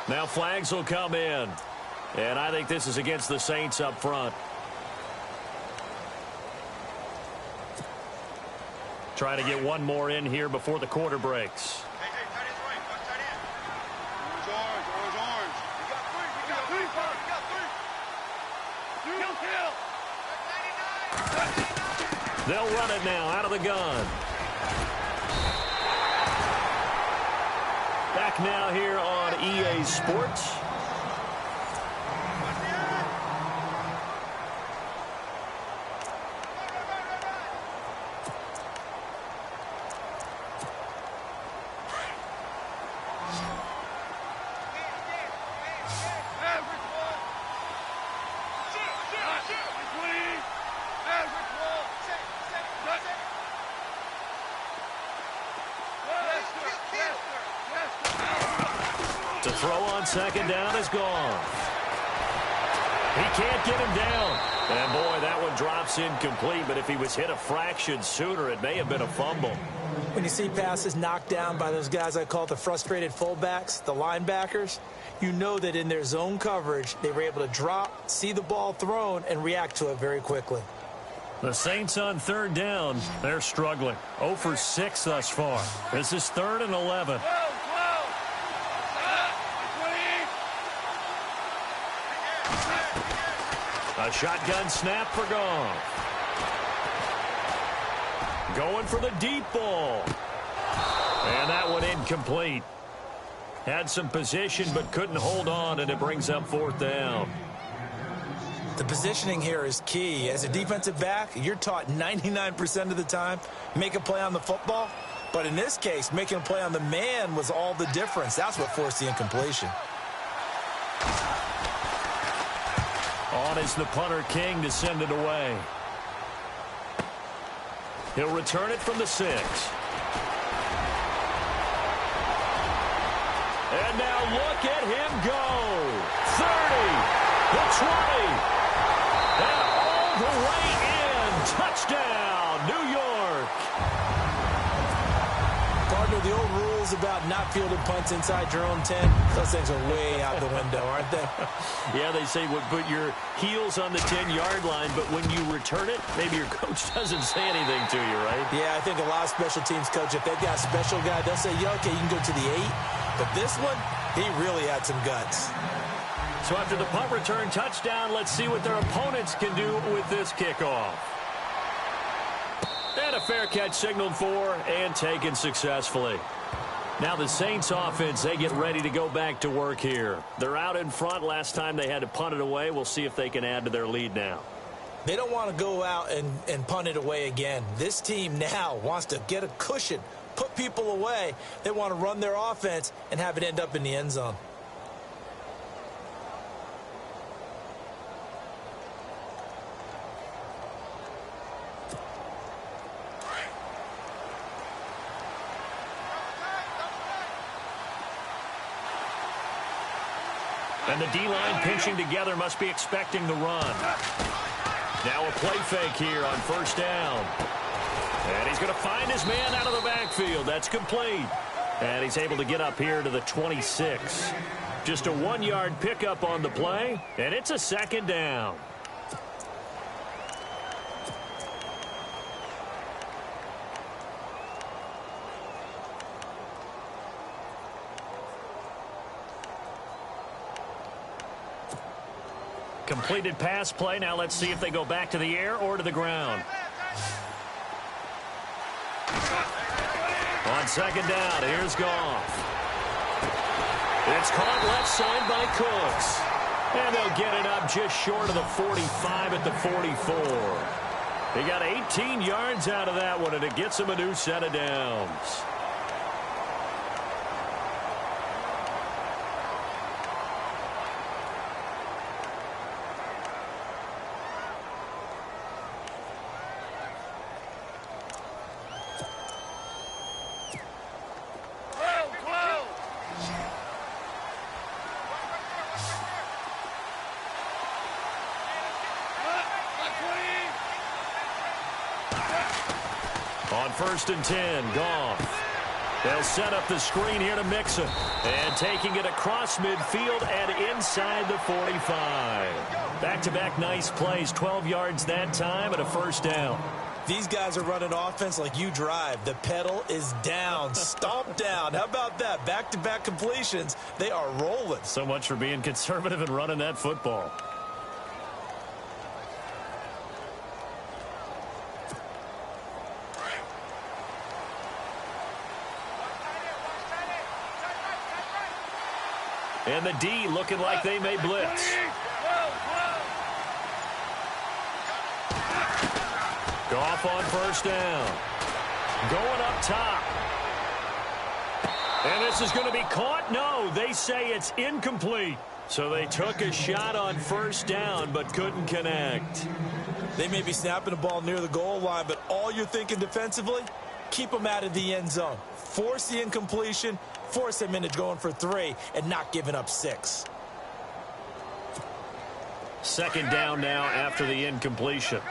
Now flags will come in. And I think this is against the Saints up front. Try to get one more in here before the quarter breaks. They'll run it now out of the gun. Back now here on EA Sports. To throw on second down is gone. He can't get him down. And, boy, that one drops incomplete. But if he was hit a fraction sooner, it may have been a fumble. When you see passes knocked down by those guys I call the frustrated fullbacks, the linebackers, you know that in their zone coverage, they were able to drop, see the ball thrown, and react to it very quickly. The Saints on third down, they're struggling. 0 for 6 thus far. This is 3rd and 11. A shotgun snap for Goff. Going for the deep ball. And that one incomplete. Had some position but couldn't hold on, and it brings up 4th down. The positioning here is key. As a defensive back, you're taught 99% of the time, make a play on the football. But in this case, making a play on the man was all the difference. That's what forced the incompletion. On is the punter King to send it away. He'll return it from the 6. And now look at him go. 30, the 20, and all the way in. Touchdown, New York. Partner, the old rules about not fielding punts inside your own 10, those things are way out the window, aren't they? Yeah, they say put your heels on the 10-yard line, but when you return it, maybe your coach doesn't say anything to you, right? Yeah, I think a lot of special teams coach, if they've got a special guy, they'll say, yeah, okay, you can go to the 8. But this one, he really had some guts. So after the punt return touchdown, let's see what their opponents can do with this kickoff. And a fair catch signaled for and taken successfully. Now the Saints offense, they get ready to go back to work here. They're out in front. Last time they had to punt it away. We'll see if they can add to their lead now. They don't want to go out and punt it away again. This team now wants to get a cushion, put people away. They want to run their offense and have it end up in the end zone. And the D-line pinching together must be expecting the run. Now a play fake here on 1st down. And he's going to find his man out of the backfield. That's complete. And he's able to get up here to the 26. Just a 1-yard pickup on the play, and it's a second down. Completed pass play. Now let's see if they go back to the air or to the ground. On second down, here's Goff. It's caught left side by Cooks. And they'll get it up just short of the 45 at the 44. He got 18 yards out of that one, and it gets him a new set of downs. On 1st and 10, Goff. They'll set up the screen here to Mixon. And taking it across midfield and inside the 45. Back-to-back nice plays, 12 yards that time and a first down. These guys are running offense like you drive. The pedal is down, stomp down. How about that? Back-to-back completions. They are rolling. So much for being conservative and running that football. And the D looking like they may blitz. Goff on first down. Going up top. And this is going to be caught? No, they say it's incomplete. So they took a shot on first down but couldn't connect. They may be snapping the ball near the goal line, but all you're thinking defensively, keep them out of the end zone. Force the incompletion, force them into going for 3, and not giving up 6. Second down now after the incompletion.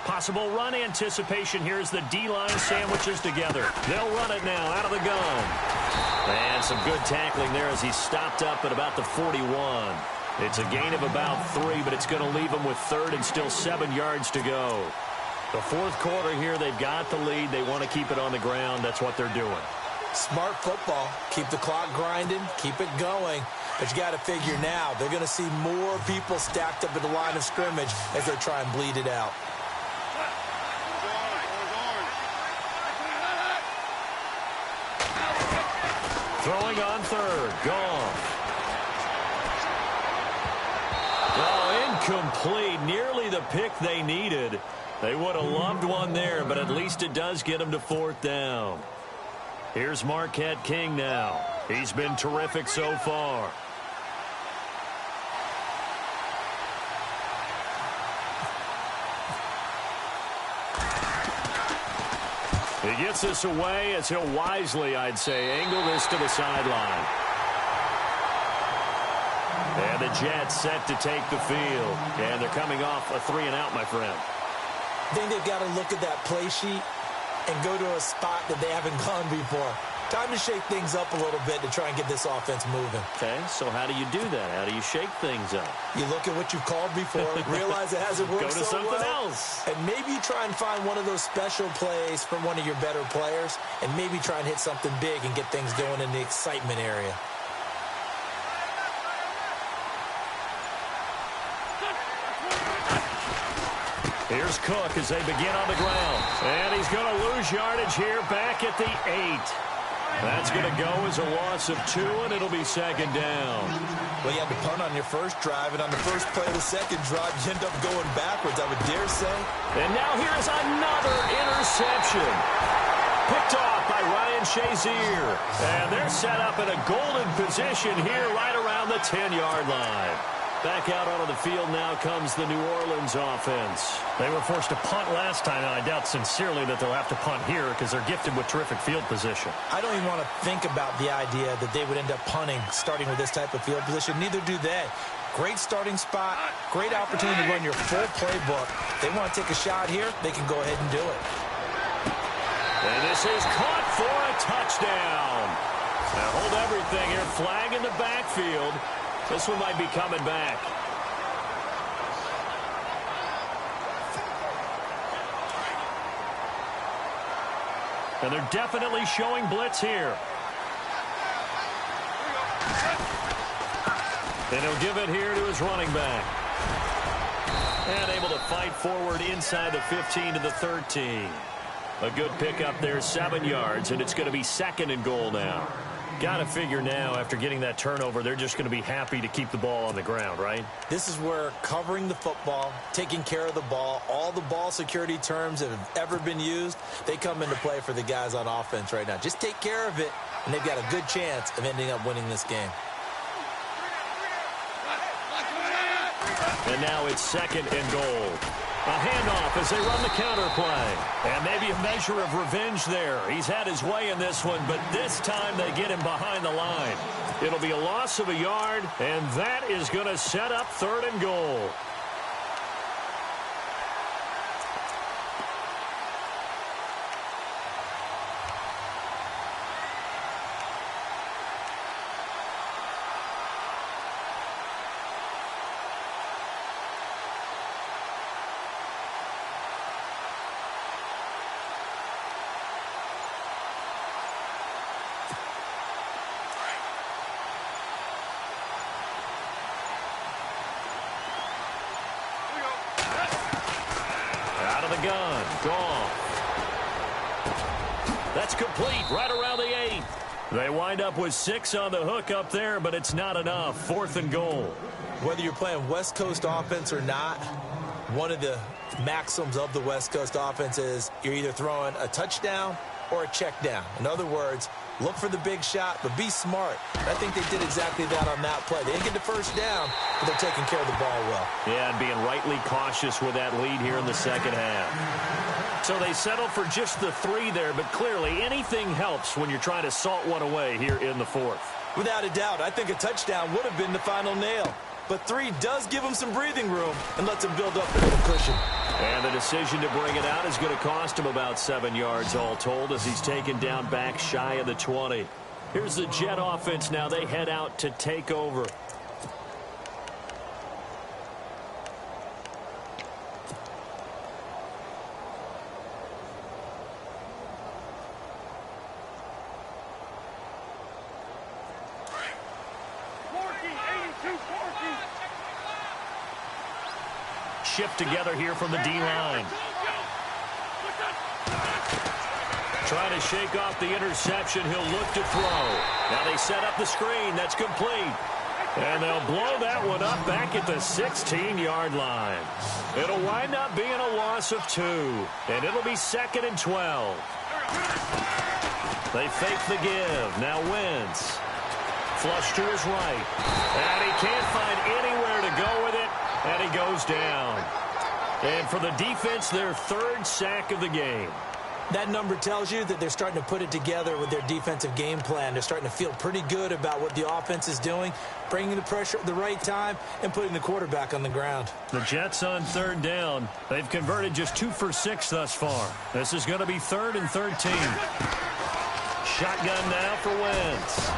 Possible run anticipation. Here's the D-line sandwiches together. They'll run it now out of the gun. And some good tackling there as he stopped up at about the 41. It's a gain of about 3, but it's going to leave him with 3rd and still 7 yards to go. The fourth quarter here, they've got the lead. They want to keep it on the ground. That's what they're doing. Smart football. Keep the clock grinding. Keep it going. But you got to figure now, they're going to see more people stacked up at the line of scrimmage as they try and bleed it out. Throwing on 3rd. Goff. Oh, incomplete. Nearly the pick they needed. They would have loved one there, but at least it does get them to 4th down. Here's Marquette King now. He's been terrific so far. He gets this away as he'll wisely, I'd say, angle this to the sideline. And the Jets set to take the field. And they're coming off a 3-and-out, my friend. I think they've got to look at that play sheet and go to a spot that they haven't gone before. Time to shake things up a little bit to try and get this offense moving. Okay, so how do you do that? How do you shake things up? You look at what you've called before, realize it hasn't worked so well. Go to something else. And maybe try and find one of those special plays from one of your better players, and maybe try and hit something big and get things going in the excitement area. Here's Cook as they begin on the ground. And he's going to lose yardage here back at the 8. That's going to go as a loss of 2, and it'll be second down. Well, you had to punt on your first drive, and on the first play of the second drive, you end up going backwards, I would dare say. And now here's another interception. Picked off by Ryan Shazier. And they're set up in a golden position here right around the 10-yard line. Back out onto the field now comes the New Orleans offense. They were forced to punt last time, and I doubt sincerely that they'll have to punt here because they're gifted with terrific field position. I don't even want to think about the idea that they would end up punting starting with this type of field position. Neither do they. Great starting spot, great opportunity to run your full playbook. They want to take a shot here, they can go ahead and do it. And this is caught for a touchdown. Now hold everything here. Flag in the backfield. This one might be coming back. And they're definitely showing blitz here. And he'll give it here to his running back. And able to fight forward inside the 15 to the 13. A good pickup there, 7 yards, and it's going to be 2nd and goal now. Got to figure now, after getting that turnover, they're just going to be happy to keep the ball on the ground, right? This is where covering the football, taking care of the ball, all the ball security terms that have ever been used, they come into play for the guys on offense right now. Just take care of it, and they've got a good chance of ending up winning this game. And now it's 2nd and goal. A handoff as they run the counter play. And maybe a measure of revenge there. He's had his way in this one, but this time they get him behind the line. It'll be a loss of a yard, and that is going to set up 3rd and goal. Gun, gone. That's complete, right around the 8. They wind up with 6 on the hook up there, but it's not enough. 4th and goal. Whether you're playing West Coast offense or not, one of the maxims of the West Coast offense is you're either throwing a touchdown or a check down. In other words, look for the big shot, but be smart. I think they did exactly that on that play. They didn't get the first down, but they're taking care of the ball well. Yeah, and being rightly cautious with that lead here in the 2nd half. So they settled for just the 3 there, but clearly anything helps when you're trying to salt one away here in the 4th. Without a doubt, I think a touchdown would have been the final nail. But 3 does give him some breathing room and lets him build up a little cushion. And the decision to bring it out is going to cost him about 7 yards all told as he's taken down back shy of the 20. Here's the Jet offense now. They head out to take over. Shift together here from the D-line. Trying to shake off the interception. He'll look to throw. Now they set up the screen. That's complete. And they'll blow that one up back at the 16-yard line. It'll wind up being a loss of 2. And it'll be 2nd and 12. They fake the give. Now Wentz. Flush to his right. And he can't find anywhere to go with it. And he goes down. And for the defense, their 3rd sack of the game. That number tells you that they're starting to put it together with their defensive game plan. They're starting to feel pretty good about what the offense is doing, bringing the pressure at the right time, and putting the quarterback on the ground. The Jets on 3rd down. They've converted just 2 for 6 thus far. This is going to be 3rd and 13. Shotgun now for Wentz.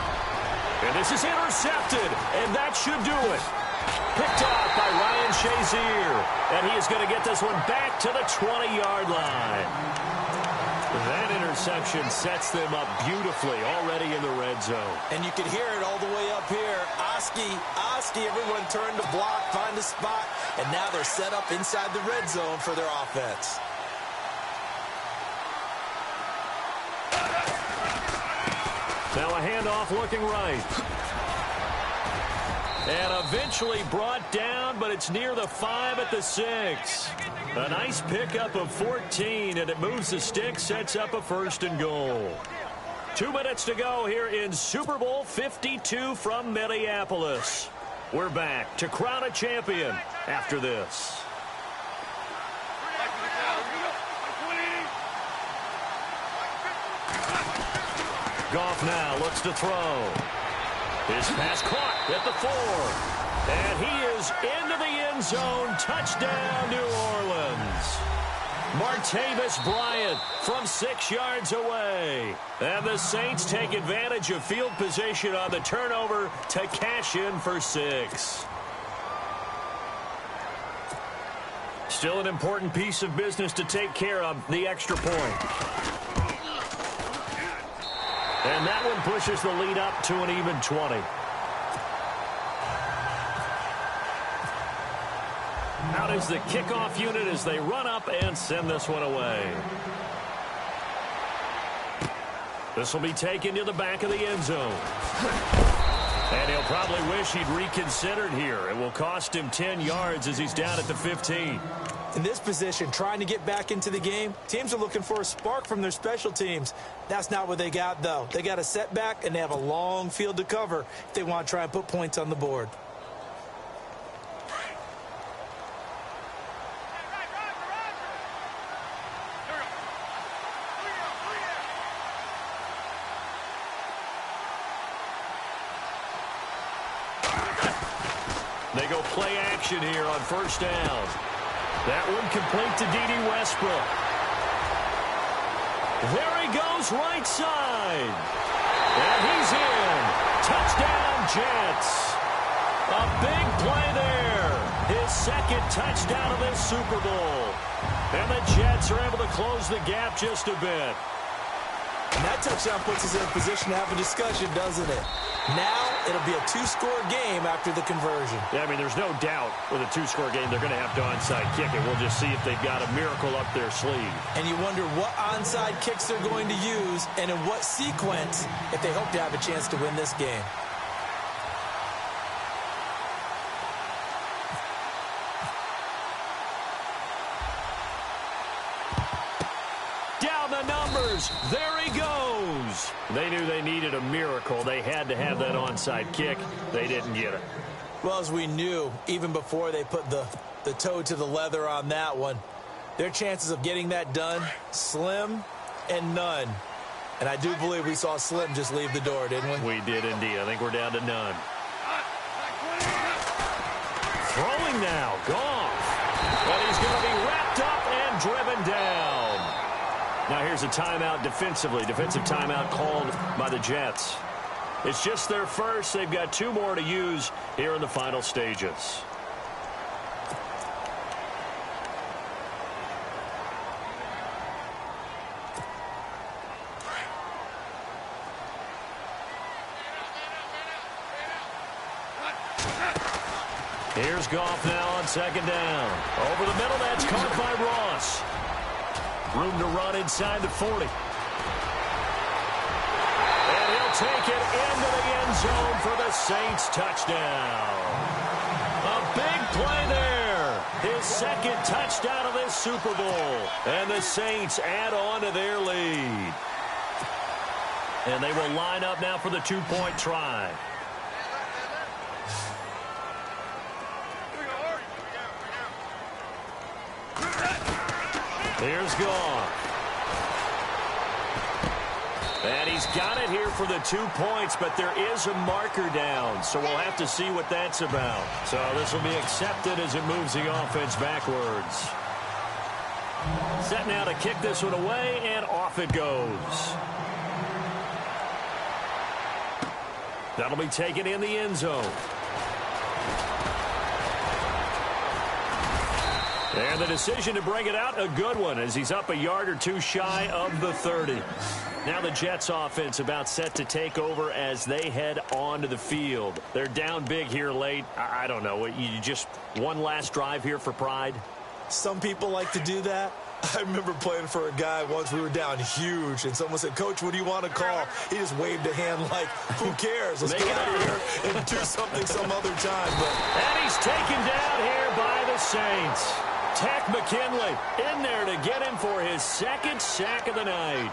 And this is intercepted, and that should do it. Picked off by Ryan Shazier. And he is going to get this one back to the 20-yard line. That interception sets them up beautifully already in the red zone. And you can hear it all the way up here. Oski, everyone turned to block, find a spot, and now they're set up inside the red zone for their offense. Now a handoff looking right. And eventually brought down, but it's near the 5 at the 6. A nice pickup of 14, and it moves the stick, sets up a 1st and goal. 2 minutes to go here in Super Bowl 52 from Minneapolis. We're back to crown a champion after this. Goff now looks to throw. His pass caught at the 4. And he is into the end zone. Touchdown, New Orleans. Martavis Bryant from 6 yards away. And the Saints take advantage of field position on the turnover to cash in for 6. Still an important piece of business to take care of, the extra point. And that one pushes the lead up to an even 20. Out is the kickoff unit as they run up and send this one away. This will be taken to the back of the end zone. And he'll probably wish he'd reconsidered here. It will cost him 10 yards as he's down at the 15. In this position, trying to get back into the game, teams are looking for a spark from their special teams. That's not what they got, though. They got a setback, and they have a long field to cover if they want to try and put points on the board. They go play action here on first down. That one complete to D.D. Westbrook. There he goes right side. And he's in. Touchdown, Jets. A big play there. His second touchdown of this Super Bowl. And the Jets are able to close the gap just a bit. And that touchdown puts us in a position to have a discussion, doesn't it? Now it'll be a 2-score game after the conversion. Yeah, I mean, there's no doubt with a 2-score game they're going to have to onside kick it. We'll just see if they've got a miracle up their sleeve. And you wonder what onside kicks they're going to use and in what sequence if they hope to have a chance to win this game. Down the numbers. There he goes. They knew they needed a miracle. They had to have that onside kick. They didn't get it. Well, as we knew, even before they put the toe to the leather on that one, their chances of getting that done, slim and none. And I do believe we saw Slim just leave the door, didn't we? We did indeed. I think we're down to none. Throwing now. Goff. But he's going to be wrapped up and driven down. Now here's a timeout defensively. Defensive timeout called by the Jets. It's just their first. They've got 2 more to use here in the final stages. Here's Goff now on second down. Over the middle, that's caught by Ross. Room to run inside the 40. And he'll take it into the end zone for the Saints touchdown. A big play there. His second touchdown of this Super Bowl. And the Saints add on to their lead. And they will line up now for the 2-point try. Here's Goff. And he's got it here for the 2 points, but there is a marker down, so we'll have to see what that's about. So this will be accepted as it moves the offense backwards. Set now to kick this one away, and off it goes. That'll be taken in the end zone. And the decision to bring it out, a good one, as he's up a yard or 2 shy of the 30. Now the Jets offense about set to take over as they head onto the field. They're down big here late. I don't know. You just one last drive here for pride? Some people like to do that. I remember playing for a guy once. We were down huge, and someone said, "Coach, what do you want to call?" He just waved a hand like, who cares? Let's get out of here and do something some other time. And he's taken down here by the Saints. Tech McKinley in there to get him for his second sack of the night.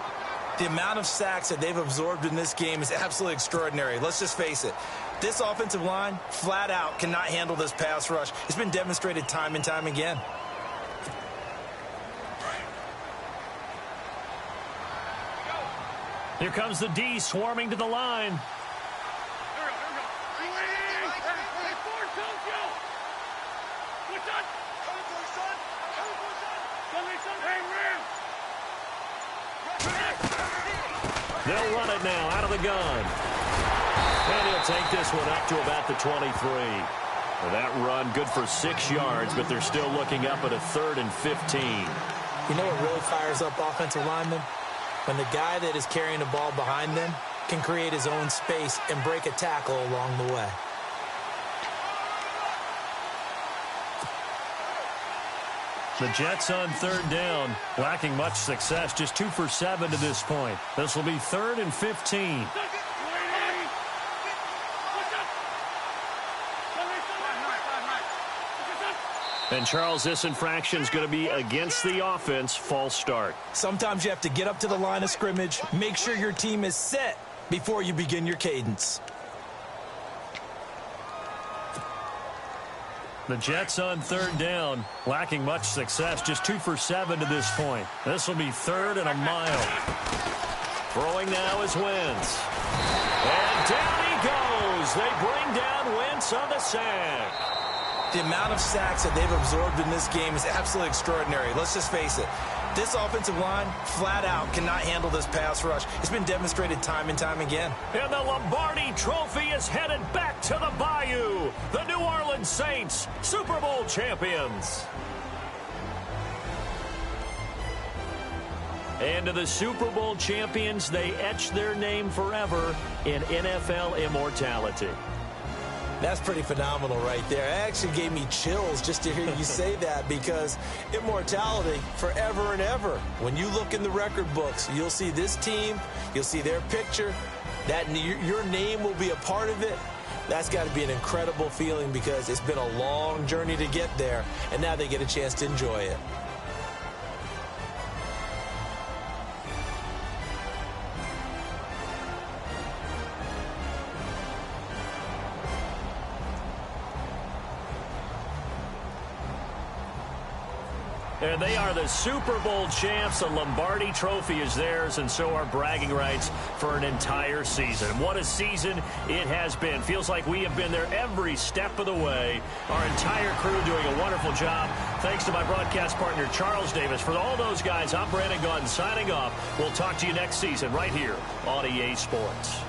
The amount of sacks that they've absorbed in this game is absolutely extraordinary. Let's just face it. This offensive line, flat out, cannot handle this pass rush. It's been demonstrated time and time again. Here comes the D swarming to the line. They'll run it now out of the gun. And he'll take this one up to about the 23. Well, that run good for 6 yards, but they're still looking up at a 3rd and 15. You know what really fires up offensive linemen? When the guy that is carrying the ball behind them can create his own space and break a tackle along the way. The Jets on 3rd down, lacking much success, just 2 for 7 to this point. This will be 3rd and 15. And, Charles, this infraction is going to be against the offense, false start. Sometimes you have to get up to the line of scrimmage, make sure your team is set before you begin your cadence. The Jets on 3rd down, lacking much success, just 2 for 7 to this point. This will be 3rd and a mile. Throwing now is Wentz. And down he goes. They bring down Wentz on the sack. The amount of sacks that they've absorbed in this game is absolutely extraordinary. Let's just face it. This offensive line, flat out, cannot handle this pass rush. It's been demonstrated time and time again. And the Lombardi Trophy is headed back to the Bayou. The New Orleans Saints, Super Bowl champions. And to the Super Bowl champions, they etch their name forever in NFL immortality. That's pretty phenomenal right there. It actually gave me chills just to hear you say that, because immortality forever and ever. When you look in the record books, you'll see this team, you'll see their picture, that your name will be a part of it. That's got to be an incredible feeling, because it's been a long journey to get there, and now they get a chance to enjoy it. And they are the Super Bowl champs. The Lombardi Trophy is theirs, and so are bragging rights for an entire season. What a season it has been. Feels like we have been there every step of the way. Our entire crew doing a wonderful job. Thanks to my broadcast partner, Charles Davis. For all those guys, I'm Brandon Gaudin signing off. We'll talk to you next season right here on EA Sports.